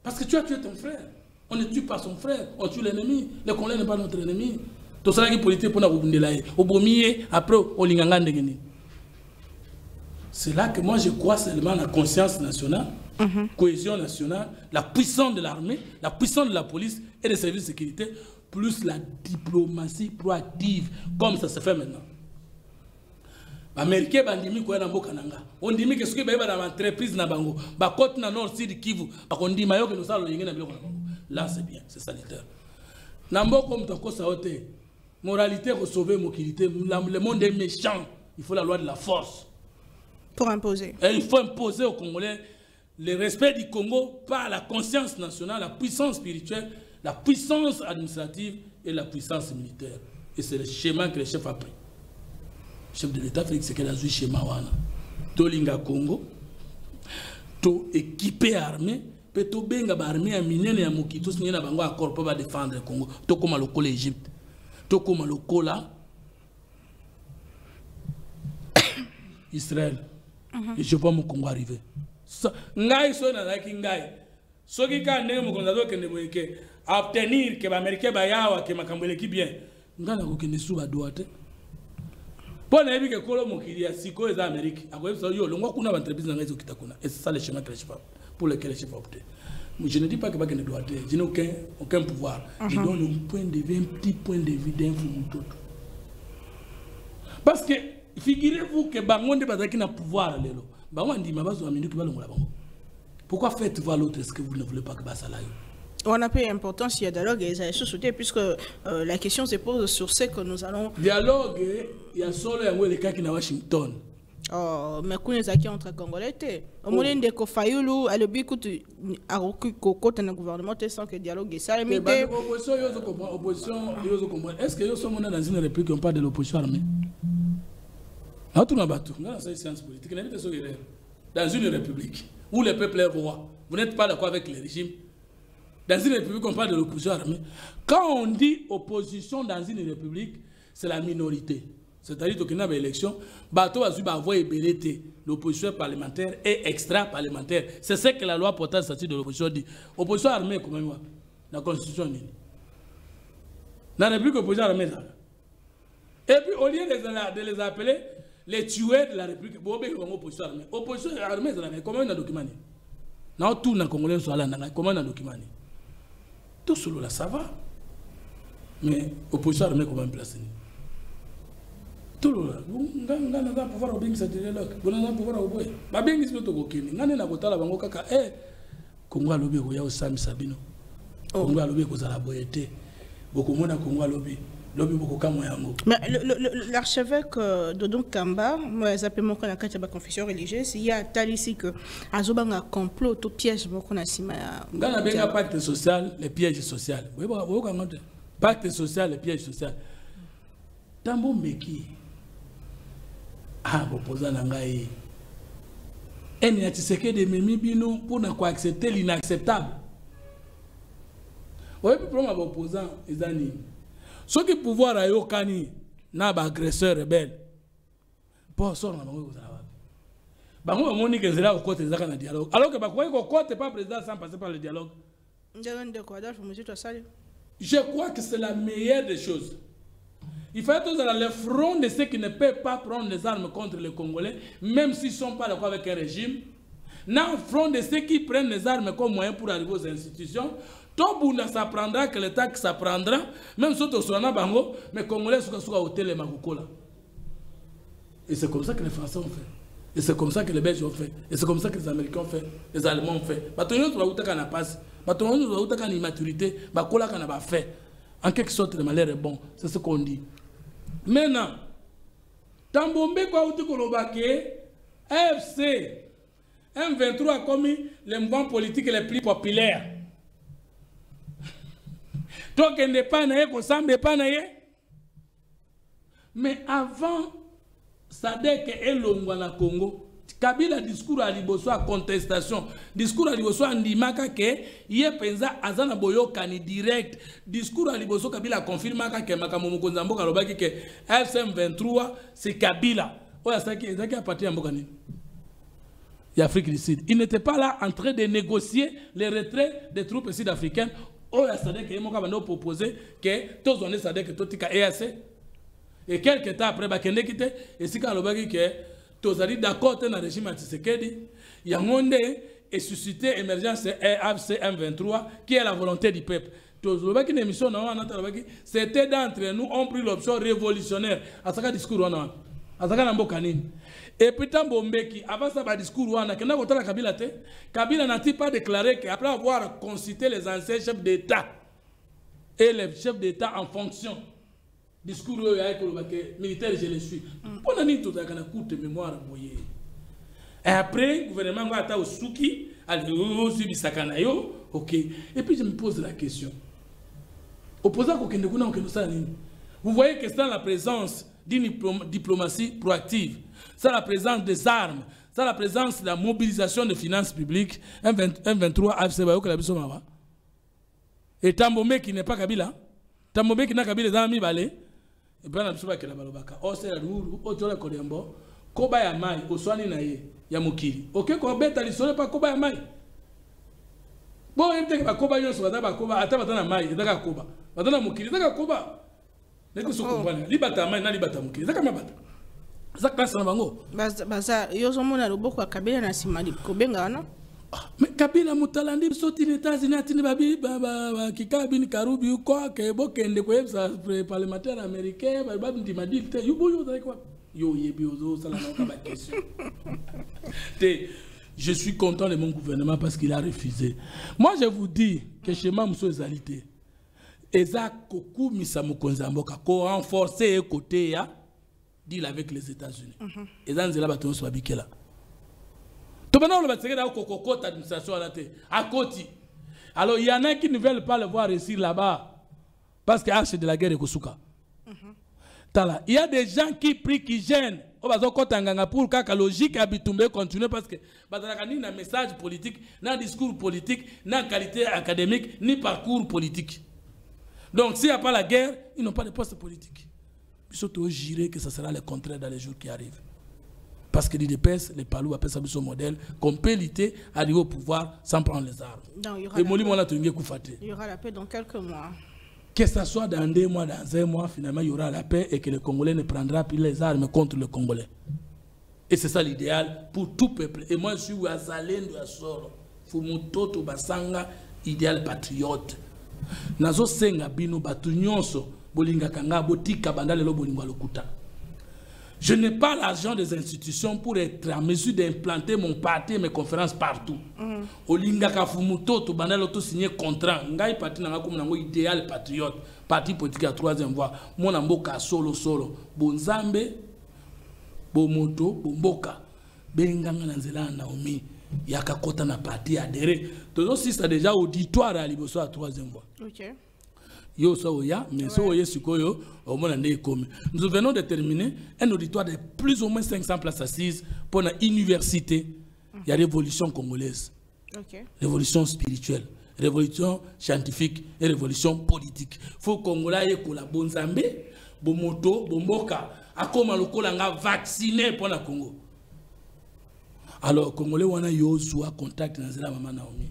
Parce que tu as tué ton frère. On ne tue pas son frère, on tue l'ennemi. Le Congolais n'est pas notre ennemi. Tout ça qui politique pour nous bundelaye. Au bomier, après au linganga ndegeni. C'est là que moi je crois seulement la conscience nationale, cohésion nationale, la puissance de l'armée, la puissance de la police et des services de sécurité, plus la diplomatie proactive, comme ça se fait maintenant. Américains bandimi ko na mboka nanga ondimi ke soki ba na entreprise na bango ba côte na nord sud Kivu ba kondima yo ke no sala yenge na biloko na bango là c'est bien c'est sanitaire na mboko mtoko sa hote moralité ko sauver mokilité le monde est méchant il faut la loi de la force pour imposer et il faut imposer aux Congolais le respect du Congo par la conscience nationale la puissance spirituelle la puissance administrative et la puissance militaire et c'est le schéma que le chef a pris. Chef de l'État Félix Tshisekedi a joué chez Mawana. To linga Congo, to équipé armée, pe to benga ba armée ya minene ya mokito signé na bango accord pour défendre le Congo. To koma lokola Égypte, to koma lokola Israël. Et je vois mon Congo arriver. Ngai so na laki ngai. Soki ka ndenge mokonza zo kende moyeke obtenir que ba américain ba yawa que makambo eleki bien. Ngana ko kende su ba doate. Pour ne pas que Kolo Mokili a siko les Amériques. A quoi ça yo longo kuna ba entreprise na ngazo kitakuna. Et c'est ça le chemin que je fais pour lequel je fais opter. Je ne dis pas que pas que ne doit être. Je n'ai aucun pouvoir. Je donne un point de vue, un petit point de vue d'un fou. Parce que figurez-vous que bangonde bazaki na pouvoir lelo. Bangondi mabazo amindu ki balongola bango. Pourquoi faites-vous à l'autre est-ce que vous ne voulez pas que basala yo? On a peu d'importance, il y a dialogue et ça sauté puisque la question se pose sur ce que nous allons. Dialogue, il y a solo le cas qui est à Washington. Oh, mais qu'on est acquis entre Congolais. Au moment de Kofayoulou, à l'objet à côté d'un gouvernement, sans que dialogue et ça. Mais opposition, est-ce que nous sommes dans une république on parle de l'opposition armée? Dans une république où le peuple est roi, vous n'êtes pas d'accord avec le régime. Dans une république, on parle de l'opposition armée. Quand on dit opposition dans une république, c'est la minorité. C'est-à-dire qu'il y a une élection, l'opposition parlementaire et extra-parlementaire. C'est ce que la loi portant statut de l'opposition dit. Opposition armée, comment on la constitution dit. Dans la république, opposition armée. Et puis, au lieu de les appeler les tueurs de la république, opposition armée. Opposition armée, comment on a documenté? Non, tout le Congolais soit là, comment on a documenté? Tout cela, ça va. Mais l'opposition armée, comment on place? tout le monde nga pouvoir obéir ce dialogue on a pouvoir oboye ba bengi sito kokini ngane na kotala bango kaka Congo alobi ko ya osami sabino Congo alobi ko zala boyete boko mona Congo alobi lobi boko kamo yango. Mais l'archevêque Dodon Kamba moi appelé mon kana kati ba confession religieuse il y a tal ici que azobanga complot tout piège moko na sima ngana benga pacte social les pièges sociaux oui bo ko ngante pacte social les pièges sociaux tambo meki bopoza na ngai eni ya Tshisekedi memi bino pour na ko accepter l'inacceptable oyebi problème ba opposant ezani soki pouvoir ayokani na ba agresseur rebelle pour sort na bango kozala wapi bango bamoni ke zela okote ezaka na dialogue alors que bakoki kokote pas président sans passer par le dialogue. Je crois que c'est la meilleure des choses. Il faut être dans le front de ceux qui ne peuvent pas prendre les armes contre les Congolais, même s'ils ne sont pas d'accord avec un régime. Dans le front de ceux qui prennent les armes comme moyen pour arriver aux institutions, tout le monde s'apprendra que l'État qui s'apprendra, même si on soit bango, mais les Congolais sont au télé makukola. Et c'est comme ça que les Français ont fait. Et c'est comme ça que les Belges ont fait. Et c'est comme ça que les Américains ont fait. Les Allemands ont fait. Maintenant, nous avons passe. Maintenant, nous avons une immaturité. Bakola qu'on a fait. En quelque sorte, le malheur est bon. C'est ce qu'on dit. Maintenant, Tambombe quoi outi kolobake, AFC M23 a commis les mouvements politiques les plus populaires. Donc, il n'est pas naïe, qu'on semble pas naïe. Mais avant, Sadek et Longwana Congo, Kabila discours à liboso à contestation, discours à liboso à ndimaka ke ye penza azana boyo kani direct, discours à liboso Kabila confirme que makamomo konzambo kalobaki ke FCM 23 c'est Kabila. Oya saki ezaki appartient à mbokani. L'Afrique du Sud. Il n'était pas là en train de négocier le retrait des troupes sud-africaines. Oya Sadek et Moka Bano proposé que tous on est Sadek totika EAC. Et quelques temps après bakende kite et si kalobaki ke tozali d'accord dans le régime de Tshisekedi, Yangonde est suscité émergence AFC M23 qui est la volonté du peuple. Tozobaki une émission c'était d'entre nous ont pris l'option révolutionnaire à ce discours wana. À ce nambokanini. Et puis Tambombeki avant ça discours wana kena kotala Kabila te. Kabila n'a-t-il pas déclaré qu'après avoir consulté les anciens chefs d'État et les chefs d'État en fonction discours militaire, je le suis. Pour nous, tout a courte mémoire. Et après, le gouvernement va attaquer au Souki, ok. Et puis je me pose la question. Opposant vous voyez que c'est la présence d'une diplomatie proactive, c'est la présence des armes, c'est la présence de la mobilisation des finances publiques. M23 AFC et Tambombe qui n'est pas Kabila, Tambombe qui n'a Kabila dans mi balé. Et bien, nous sommes balobaka. O c'est la roue, o tola kolembo, koba ya mai, o swani na ye, ya mukiri. Ok, ko beta li sole pa koba ya mai. Bon, yemte ba koba yo so ba koba, ata batana mai, daga koba. Batana mukiri, daga koba. Neko so kompana, libata mai na libata mukiri. Daga mabata. Zaka kasa na bango. Baza yo zo mona loboko ya Kabila na simali kobenga wana. Mais Kabila mutalandi soti États-Unis atini babi kikabi ni karubi uko ke bokende ko yebsa parlementaire américain babi ndimadil te yubo yo dai quoi yo yebi ozo sala na ka question. Je suis content de mon gouvernement parce qu'il a refusé. Moi je vous dis que chez moi muso ezalité eza koku misa mukonza mboka ko renforcer côté ya deal avec les États-Unis. Eza nzela bato so babikela. Alors il y en a qui ne veulent pas le voir réussir là-bas parce qu'il y a de la guerre et Kosuka. Il y a des gens qui prient, qui gênent. Pour que la logique habitumbe continue parce que ni un message politique, ni un discours politique, ni une qualité académique, ni parcours politique. Donc s'il n'y a pas la guerre, ils n'ont pas de poste politique. Ils sont jurés que ce sera le contraire dans les jours qui arrivent. Parce que l'IDPS, les Palous appellent ça son modèle, qu'on peut lutter, arriver au pouvoir sans prendre les armes. Il y aura la paix dans quelques mois. Que ce soit dans 2 mois, dans 1 mois, finalement, il y aura la paix et que les Congolais ne prendront plus les armes contre les Congolais. Et c'est ça l'idéal pour tout peuple. Et moi, je suis à Zalen de Assoro, Fumutoto Basanga, idéal patriote. Nazo senga bino batu nyonso bolinga kanga botika bandale lo bolinga lokuta. Je n'ai pas l'argent des institutions pour être en mesure d'implanter mon parti et mes conférences partout. Olinga Kafumuto, to bandalo to signé contrat. Ngai parti nanga comme nango idéal patriote. Parti politique à troisième voie. Mon amboka solo. Bonzambe, Bomoto, Bomboka. Benganga Nanzela Naomi. Yaka kota na parti adhéré. Tout aussi c'est déjà auditoire à Liboso à troisième voie. Ok. Yo so ya, mais so ye sikoyo au moins nous venons de terminer un auditoire de plus ou moins 500 places assises pour la université. Il y a révolution congolaise, révolution spirituelle, révolution scientifique et révolution politique. Faut Congolais pour la bonzambe, bomoto, bomboka, akoma lokola nga vacciné pour la Congo. Alors Congolais wana yo soit contact dans la maman Naomi.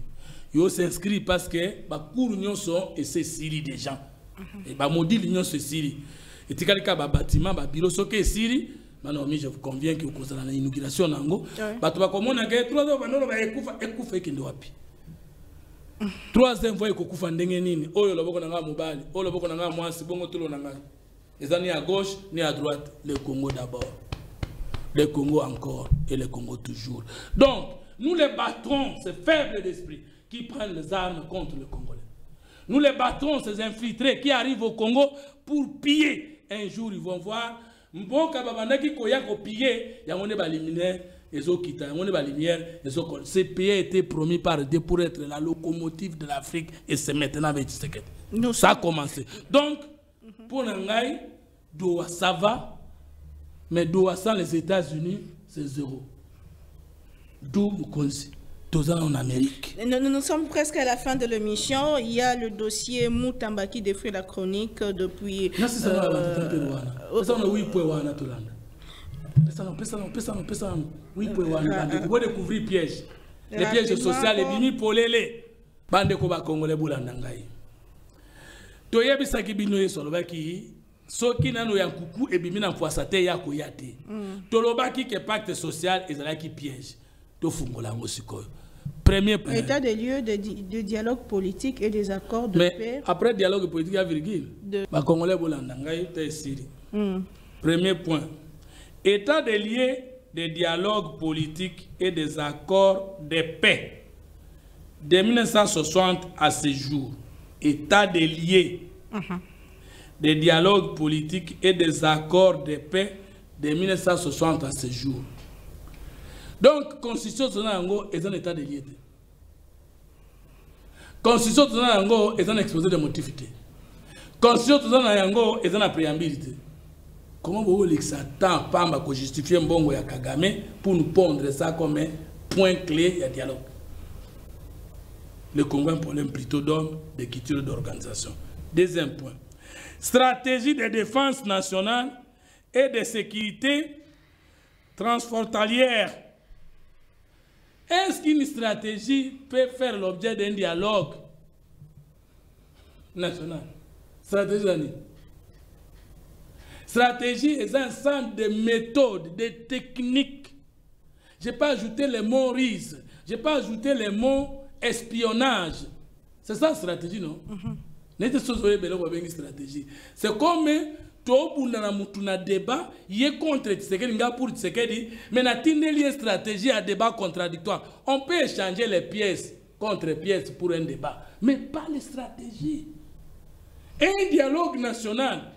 Yo s'inscrit parce que ba cours union sont et c'est Syrie des gens. Et ba maudit l'union c'est Syrie. Et tikalika ba bâtiment ba bureau soké Syrie. Maintenant je vous conviens que cause la inauguration nango ba to ba komona ke 3 ans bandolo ba ekufa kende wapi. 3e fois ekokufa ndenge nini oyo loboko nanga mobali oyo loboko nanga mwasi bongo tolo nanga. Ezani à gauche ni à droite le Congo d'abord. Le Congo encore et le Congo toujours. Donc nous les battrons ces faibles d'esprit qui prennent les armes contre le Congolais. Nous les battrons, ces infiltrés qui arrivent au Congo pour piller. Un jour, ils vont voir, Mboka Babanda qui koya ko piller, il y a un luminaire, ce pays a été promis par Dieu pour être la locomotive de l'Afrique et c'est maintenant avec Tshisekedi. Ça a commencé. Donc, pour Nangai, Doha, ça va, mais Doha sans les États-Unis, c'est zéro. D'où vous connaissez. En Amérique. Nous sommes presque à la fin de l'émission. Il y a le dossier Moutamba qui défrait la chronique depuis. Vous découvrir piège. Les pièges sociaux, les bimi polele. Bande koba congolais boulandangai. Toyebi sakibino yesolobaki. Soki nano ya kuku et bimi na poissate ya koyate. Tolobaki que pacte social ezalaki piège. Premier point. État des lieux de dialogue politique et des accords de paix. Après dialogue politique, il y a virgule. Premier point. État des lieux de dialogue politique et des accords de paix. De 1960 à ce jour. État des lieux de dialogue politique et des accords de paix de 1960 à ce jour. Donc, constitution de Nango est un état de lié. Constitution de Nango est un exposé de motivité. Constitution de Nango est un préambile. Comment vous voulez que ça tend pas à justifier Mbongo ya Kagame pour nous pondre ça comme un point clé de dialogue? Le Congo a un problème plutôt d'homme, de culture d'organisation. Deuxième point. Stratégie de défense nationale et de sécurité transfrontalière. Est-ce qu'une stratégie peut faire l'objet d'un dialogue national? Stratégie. Stratégie est un ensemble de méthodes, de techniques. Je n'ai pas ajouté le mot risque. Je n'ai pas ajouté le mot espionnage. C'est ça la stratégie, non? C'est comme tout na débat, il est contre Tshisekedi, pour Tshisekedi, mais n'a une stratégie à débat contradictoire. On peut échanger les pièces contre pièces pour un débat, mais pas les stratégies. Un dialogue national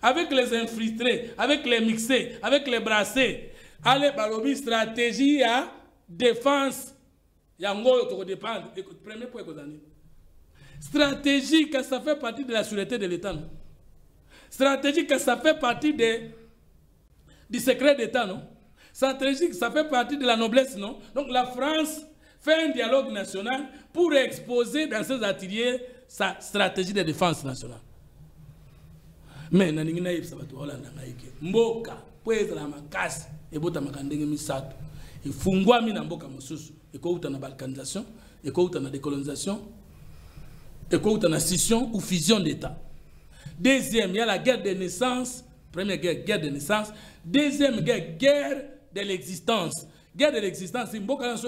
avec les infiltrés, avec les mixés, avec les brassés, allez, balobi stratégie à défense. Yango to dépendre. Premier point stratégie que ça fait partie de la sûreté de l'État. Stratégique, ça fait partie du secret d'État, non? Stratégique, ça fait partie de la noblesse, non? Donc la France fait un dialogue national pour exposer dans ses ateliers sa stratégie de défense nationale. Mais naningina yebisa bato Hollande ngaike. Mboka pweza la makasi ebota makandenge misato. Ifungwa mina mboka mosusu ekouta na balkanisation, ekouta na décolonisation, ekouta na scission ou fusion d'État. Deuxième, il y a la guerre de naissance. Première guerre, guerre de naissance. Deuxième guerre, guerre de l'existence. Guerre de l'existence, c'est une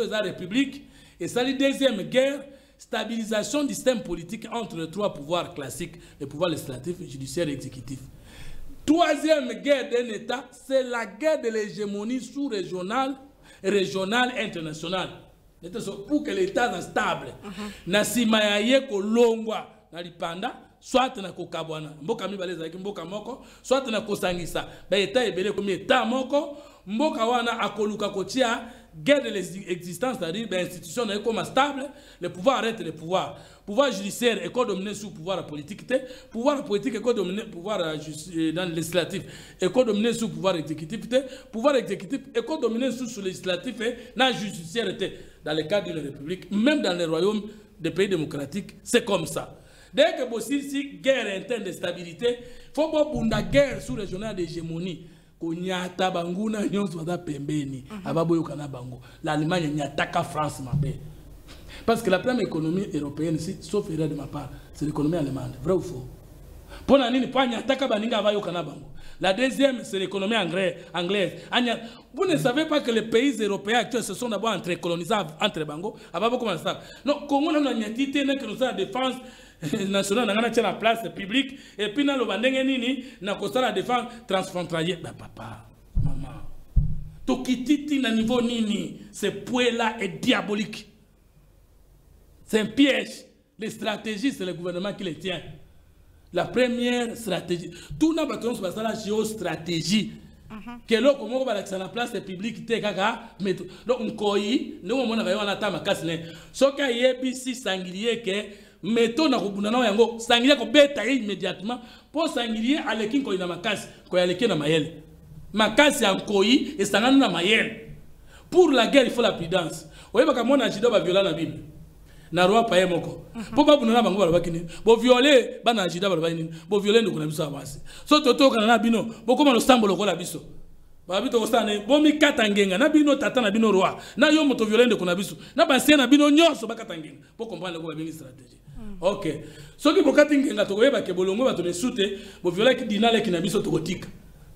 la République. Et ça, la deuxième guerre, stabilisation du système politique entre les trois pouvoirs classiques, le pouvoir législatif, judiciaire et exécutif. Troisième guerre d'un État, c'est la guerre de l'hégémonie sous-régionale, régionale, internationale. Pour que l'État soit stable. Nasima ya ye kolongwa na lipanda, soit na kokabwana. Mboka mibale zaki mboka moko, soit na kosangisa. Ba État ebele comme État moko, mboka wana akoluka kotia guerre de l'existence, c'est-à-dire l'institution est comme stable, le pouvoir arrête le pouvoir. Pouvoir judiciaire est dominé sous pouvoir politique, pouvoir politique est dominé pouvoir dans le législatif, est dominé sous pouvoir exécutif, pouvoir exécutif est dominé sous législatif et dans judiciaire. Dans le cadre d'une république, même dans les royaumes des pays démocratiques, c'est comme ça. Dès que vous avez une guerre interne de stabilité, il faut que vous ayez une guerre sous-régionale d'hégémonie. L'Allemagne n'attaque France. Parce que la première économie européenne, sauf erreur de ma part, c'est l'économie allemande. Vrai ou faux? La deuxième, c'est l'économie anglaise. Vous ne savez pas que les pays européens actuels se sont d'abord entre-colonisés entre Bango. Non, comment on a dit que nous avons la défense nationale, on a la place publique, et puis nous avons la défense transfrontalière. Papa, maman, Tokititi na niveau nini, ce point-là est diabolique. C'est un piège. Les stratégies, c'est le gouvernement qui les tient. La première stratégie. Tout n'a pas de la géostratégie. Que l'on commence à la place publique, donc on coït, nous on a ta macasse. Ce qu'il y a ici, sanglier que mettons na kubunana yango, sanglier ko beta immédiatement pour sanglier à l'équipe ko ina macasse, ko ya l'équipe na mayel. Macasse en coït et sangana na mayel. Pour la guerre, il faut la prudence. Vous voyez, quand on a jido ba viola la Bible. Na roi paye moko po ba bunana bango ba bakini bo violer bana jida ba bakini bo violer ndoko na biso avance so toto kana na bino bo koma no sambo lokola biso ba bito kosane bo mi katangenga na bino tata na bino roi na yo moto violer ndoko na biso na banse na bino nyonso ba katangenga po comprendre ko ba bengi stratégie. OK so ki bo katangenga to koyeba ke bolongo ba to ne sute bo violer ki dinale ki na biso to kotika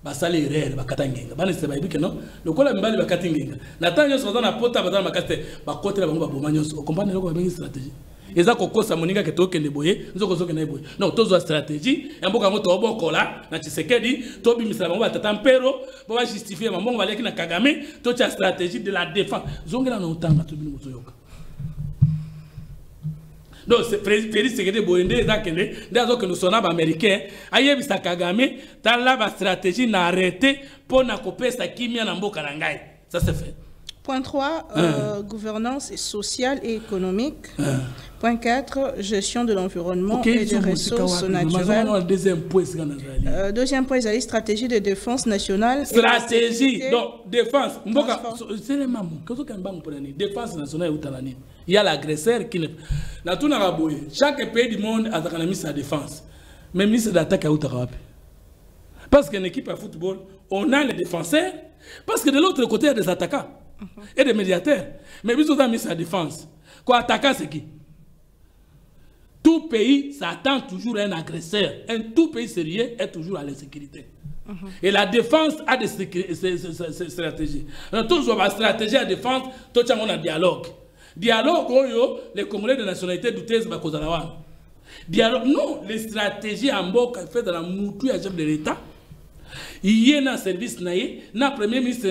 basale erreur bakatangenga bana se bayibike no lokola mbali bakatangenga na tanyo so na pota batana makaste bakotela bango baboma nyonso comprendre ko bengi stratégie eza kokosa moninga ke tokende boye nzoko zoke na boye non tozo stratégie yamboka ngo to bokola na Tshisekedi to bimisa bango batata mpero bo ba justifier mambongo baleki na Kagame to cha stratégie de la défense zongela na utanga to bino motoyoka. Donc, c'est Félix Tshisekedi Boende, d'ailleurs que nous sommes américains, aïe bisa Kagame, dans la stratégie n'a arrêté pour n'a coupé sa kimia na mboka na ngai. Ça c'est fait. Point 3, gouvernance sociale et économique. Point 4, gestion de l'environnement et des ressources naturelles. Deuxième point, c'est la stratégie de défense nationale. Stratégie, donc défense. C'est le même. Défense nationale et il y a l'agresseur qui ne. Chaque pays du monde a un ministre de la défense. Mais ministre d'attaque à Outarabe. Parce qu'une équipe de football, on a les défenseurs. Parce que de l'autre côté, il y a des attaquants et des médiateurs. Mais nous avons un ministre de la défense. Quoi, attaquant, c'est qui? Tout pays s'attend toujours à un agresseur. Un tout pays sérieux est toujours à l'insécurité. Et la défense a des stratégies. Toujours la stratégie à défense, tout le monde a un dialogue. Dialogue, les Congolais de nationalité douteuse, dialogue, non, les stratégies en bas fait dans la mouture à chef de l'État. Il y a un service, un premier ministre,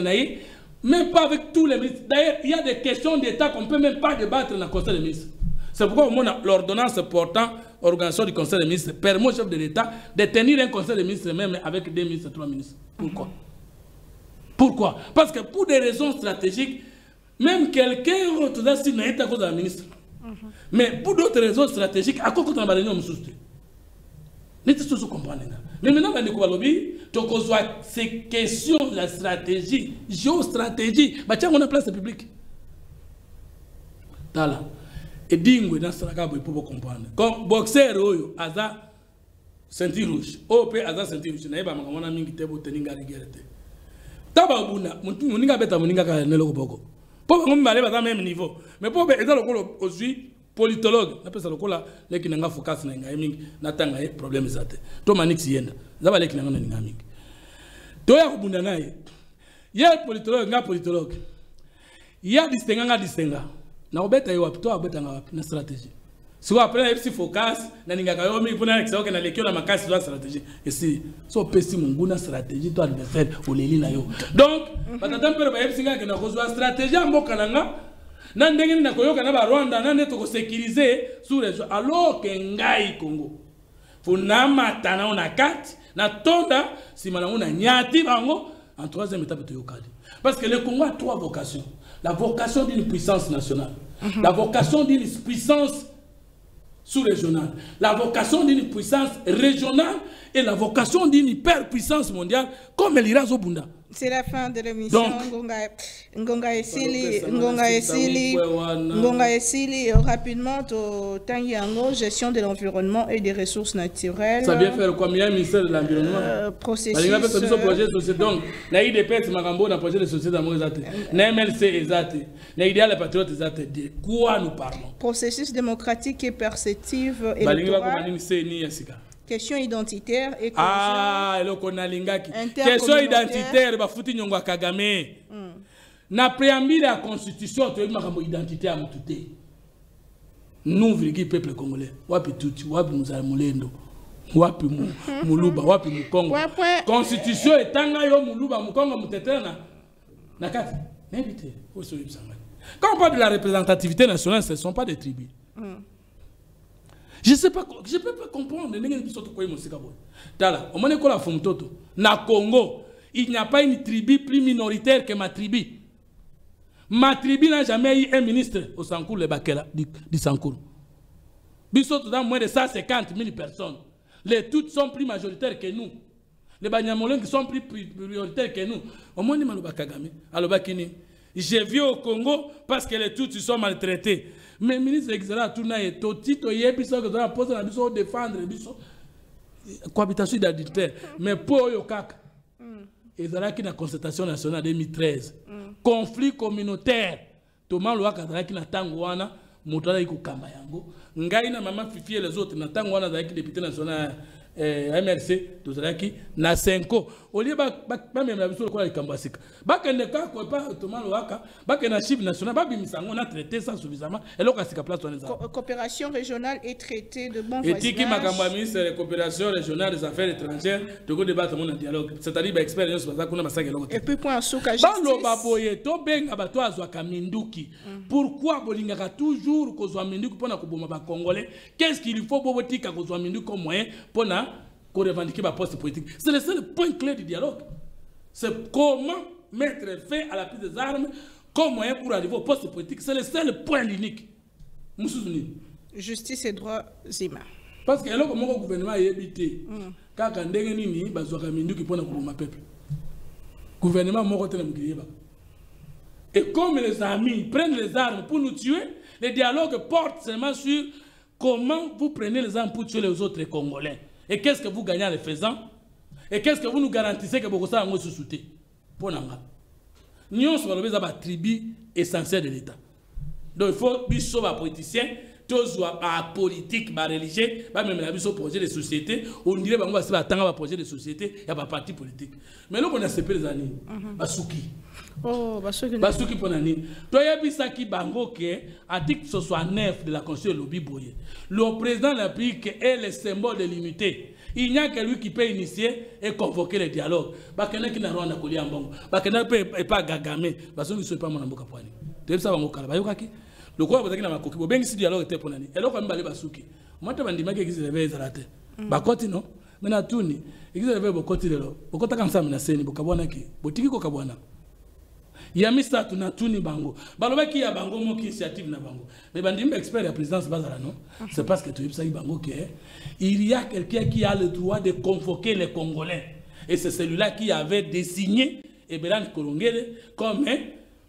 même pas avec tous les ministres. D'ailleurs, il y a des questions d'État qu'on ne peut même pas débattre dans le Conseil des ministres. C'est pourquoi l'ordonnance portant organisation du Conseil des ministres permet au chef de l'État de tenir un Conseil des ministres même avec 2 ministres, 3 ministres. Pourquoi? Pourquoi? Parce que pour des raisons stratégiques, même quelqu'un autre n'est pas à cause de la ministre. Mais pour d'autres raisons stratégiques, à quoi qu'on a réunion, nous tous comprendre. Mais maintenant, on a ces questions de la stratégie, géostratégie, on a place publique. Tala. Et dingue dans ce cas, pour comprendre. Comme boxeur, aza ceinture rouge. OP aza ceinture rouge. Naïba mangona mingi tebo teninga rigerte. Tababuna, muninga beta muninga ka neloko boko. Pour que aller à même niveau. Mais pour que le aussi politologue, on appelle ça le cola, les qui n'ont pas focus na ngaming, n'attend pas problème zate. To manix yenda, zaba les qui n'ont pas ngaming. To ya kubunda nae. Ya politologue, nga politologue. Ya distinga nga distinga. Na obeta yo wapi, to obeta nga wapi na stratégie. Si vous apprenez si focus, na ninga kayo mi pona exao na lekio na makasi la stratégie. Et si so pesi munguna stratégie to adversaire o leli na yo. Donc, batata mpere ba epsinga ke na kozwa stratégie mboka nanga. Na ndenge na koyoka na ba Rwanda na neto ko sécuriser sous région alors que ngai Congo. Funama tana ona kati na tonda si malango na nyati bango en troisième étape to yokadi. Parce que le Congo a trois vocations. La vocation d'une puissance nationale, la vocation d'une puissance sous-régionale, la vocation d'une puissance régionale et la vocation d'une hyperpuissance mondiale comme l'Iran Zobunda. C'est la fin de l'émission. Ngonga Esili, rapidement, au Tangiango, gestion de l'environnement et des ressources naturelles. Ça vient faire combien ministère de l'environnement? Processus. Projet de société. Donc, la IDPS, Magambo, on a projet de société d'amour exact. La MLC exact. La idéal patriote exact. De quoi nous parlons? Processus démocratique et perceptive électoral. Question identitaire et question identitaire, bafuti nyongwa Kagame. Na préambule à la constitution, tu as une identité à Moutouté. Nous, le peuple congolais, wapi tuti, wapi Muzamulendo, wapi Muluba, wapi Mukongo. Constitution est tanga yo Muluba, Mukongo, Mutetena. Nakati, n'invite. Quand on parle de la représentativité nationale, ce ne sont pas des tribus. Je ne peux pas comprendre. Na Congo, il n'y a pas une tribu plus minoritaire que ma tribu. Ma tribu n'a jamais eu un ministre au Sankour, le Bakela, du Sankour. Bissoto dans moins de 150 000 personnes. Les toutes sont plus majoritaires que nous. Les Banyamolens qui sont plus prioritaires que nous. Au moins, j'ai vu au Congo parce que les toutes sont maltraités. Mais le ministre exéra tourna et totito yebiso que doit poser la biso défendre biso cohabitation identitaire mais pour yo kaka ezala ki na concertation nationale 2013 conflit communautaire Thomas Loaka ezala ki na tango wana motala iko kamba yango ngai na mama Fifi et les autres na tango wana ezala ki député national MRC tozalaki na 5 ans olie ba même la biso ko ikambasika bakende ka ko pa Thomas Loaka bakena chief national ba bimisango na traité ça suffisamment et là kasika place on coopération régionale et traité de bon voisinage et qui makamba ministre de coopération régionale des affaires étrangères de go débattre mon dialogue c'est-à-dire ba expérience ba kuna masaka eloko et puis point suka justice ba lo baboye to benga bato azwa kaminduki pourquoi bolingaka toujours ko zwa minduki pona ko boma ba congolais qu'est-ce qu'il faut bobotika ko zwa minduki comme moyen pona qu'on revendique ma poste politique. C'est le seul point clé du dialogue. C'est comment mettre fin à la prise des armes comme moyen pour arriver au poste politique. C'est le seul point unique. Justice et droit humains. Parce que là, comment le gouvernement est habité, quand on est nini, bazoka mindu qui pona pour peuple. Gouvernement moko tena mukiyeba. Et comme les amis prennent les armes pour nous tuer, le dialogue porte seulement sur comment vous prenez les armes pour tuer les autres Congolais. Et qu'est-ce que vous gagnez en les faisant? Et qu'est-ce que vous nous garantissez que vous avez sous soutien? Pour nous, nous sommes la tribu essentielle de l'État. Donc il faut que nous politiciens, tous les politiques, les religieux, même les projets de société, on dirait que nous avons un projet de société, il y a pas parti politique. Mais nous, on a séparé les années. Basuki. Oh, Basuki pour l'année. Toi, il y a Bisaki Bango qui est article 69 de la Constitution de Lobby Boye. Le président de la République est le symbole de l'unité. Il n'y a que lui qui peut initier et convoquer le dialogue. Bakena qui n'a rien à coller en bon. Bakena peut pas gagamé. Basuki ne soit pas mon amboka poani. Tu sais ça, Bango Kalabayokaki. Le quoi, vous avez un coquille. Bien si dialogue était pour l'année. Et là, on va aller Basuki. Moi, tu m'as dit que c'est réveillé Zarate. Bakoti non. Maintenant, tout ni. Il est réveillé Bokoti de l'eau. Bokota comme ça, menacé, Bokabwana qui. Botiki Kokabwana. Yamisa tuna tuni bango. Baloba ki ya bango mo ki initiative na bango. Mais bandimba expert la présidence bazala non. C'est parce que tu sais bango que il y a quelqu'un qui a le droit de convoquer les Congolais. Et c'est celui-là qui avait désigné Ebelan Kolongele comme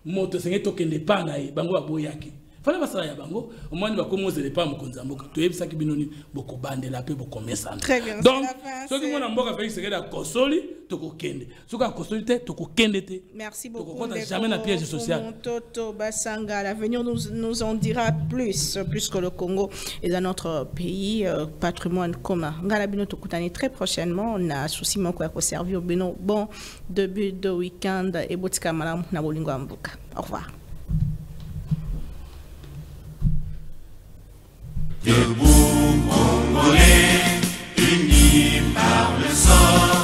motosengi tokende pa na bango aboyaki. Fala basala ya bango au moins ba komozele pa mokonza mboka. To yebisa ki binoni boko bandela pe boko mesana. Donc ceux qui mona mboka Félix Sekeda kosoli toko kende. Soka kosoli te toko kende te. Merci beaucoup. Toko jamais na piège social. Toto Basanga, l'avenir nous en dira plus puisque le Congo est dans notre pays patrimoine commun. Ngala bino tokutani très prochainement. On a souci moko ya ko servir bino bon début de week-end et botika malam na bolingo mboka. Au revoir. Debout Congolais, unis par le sort.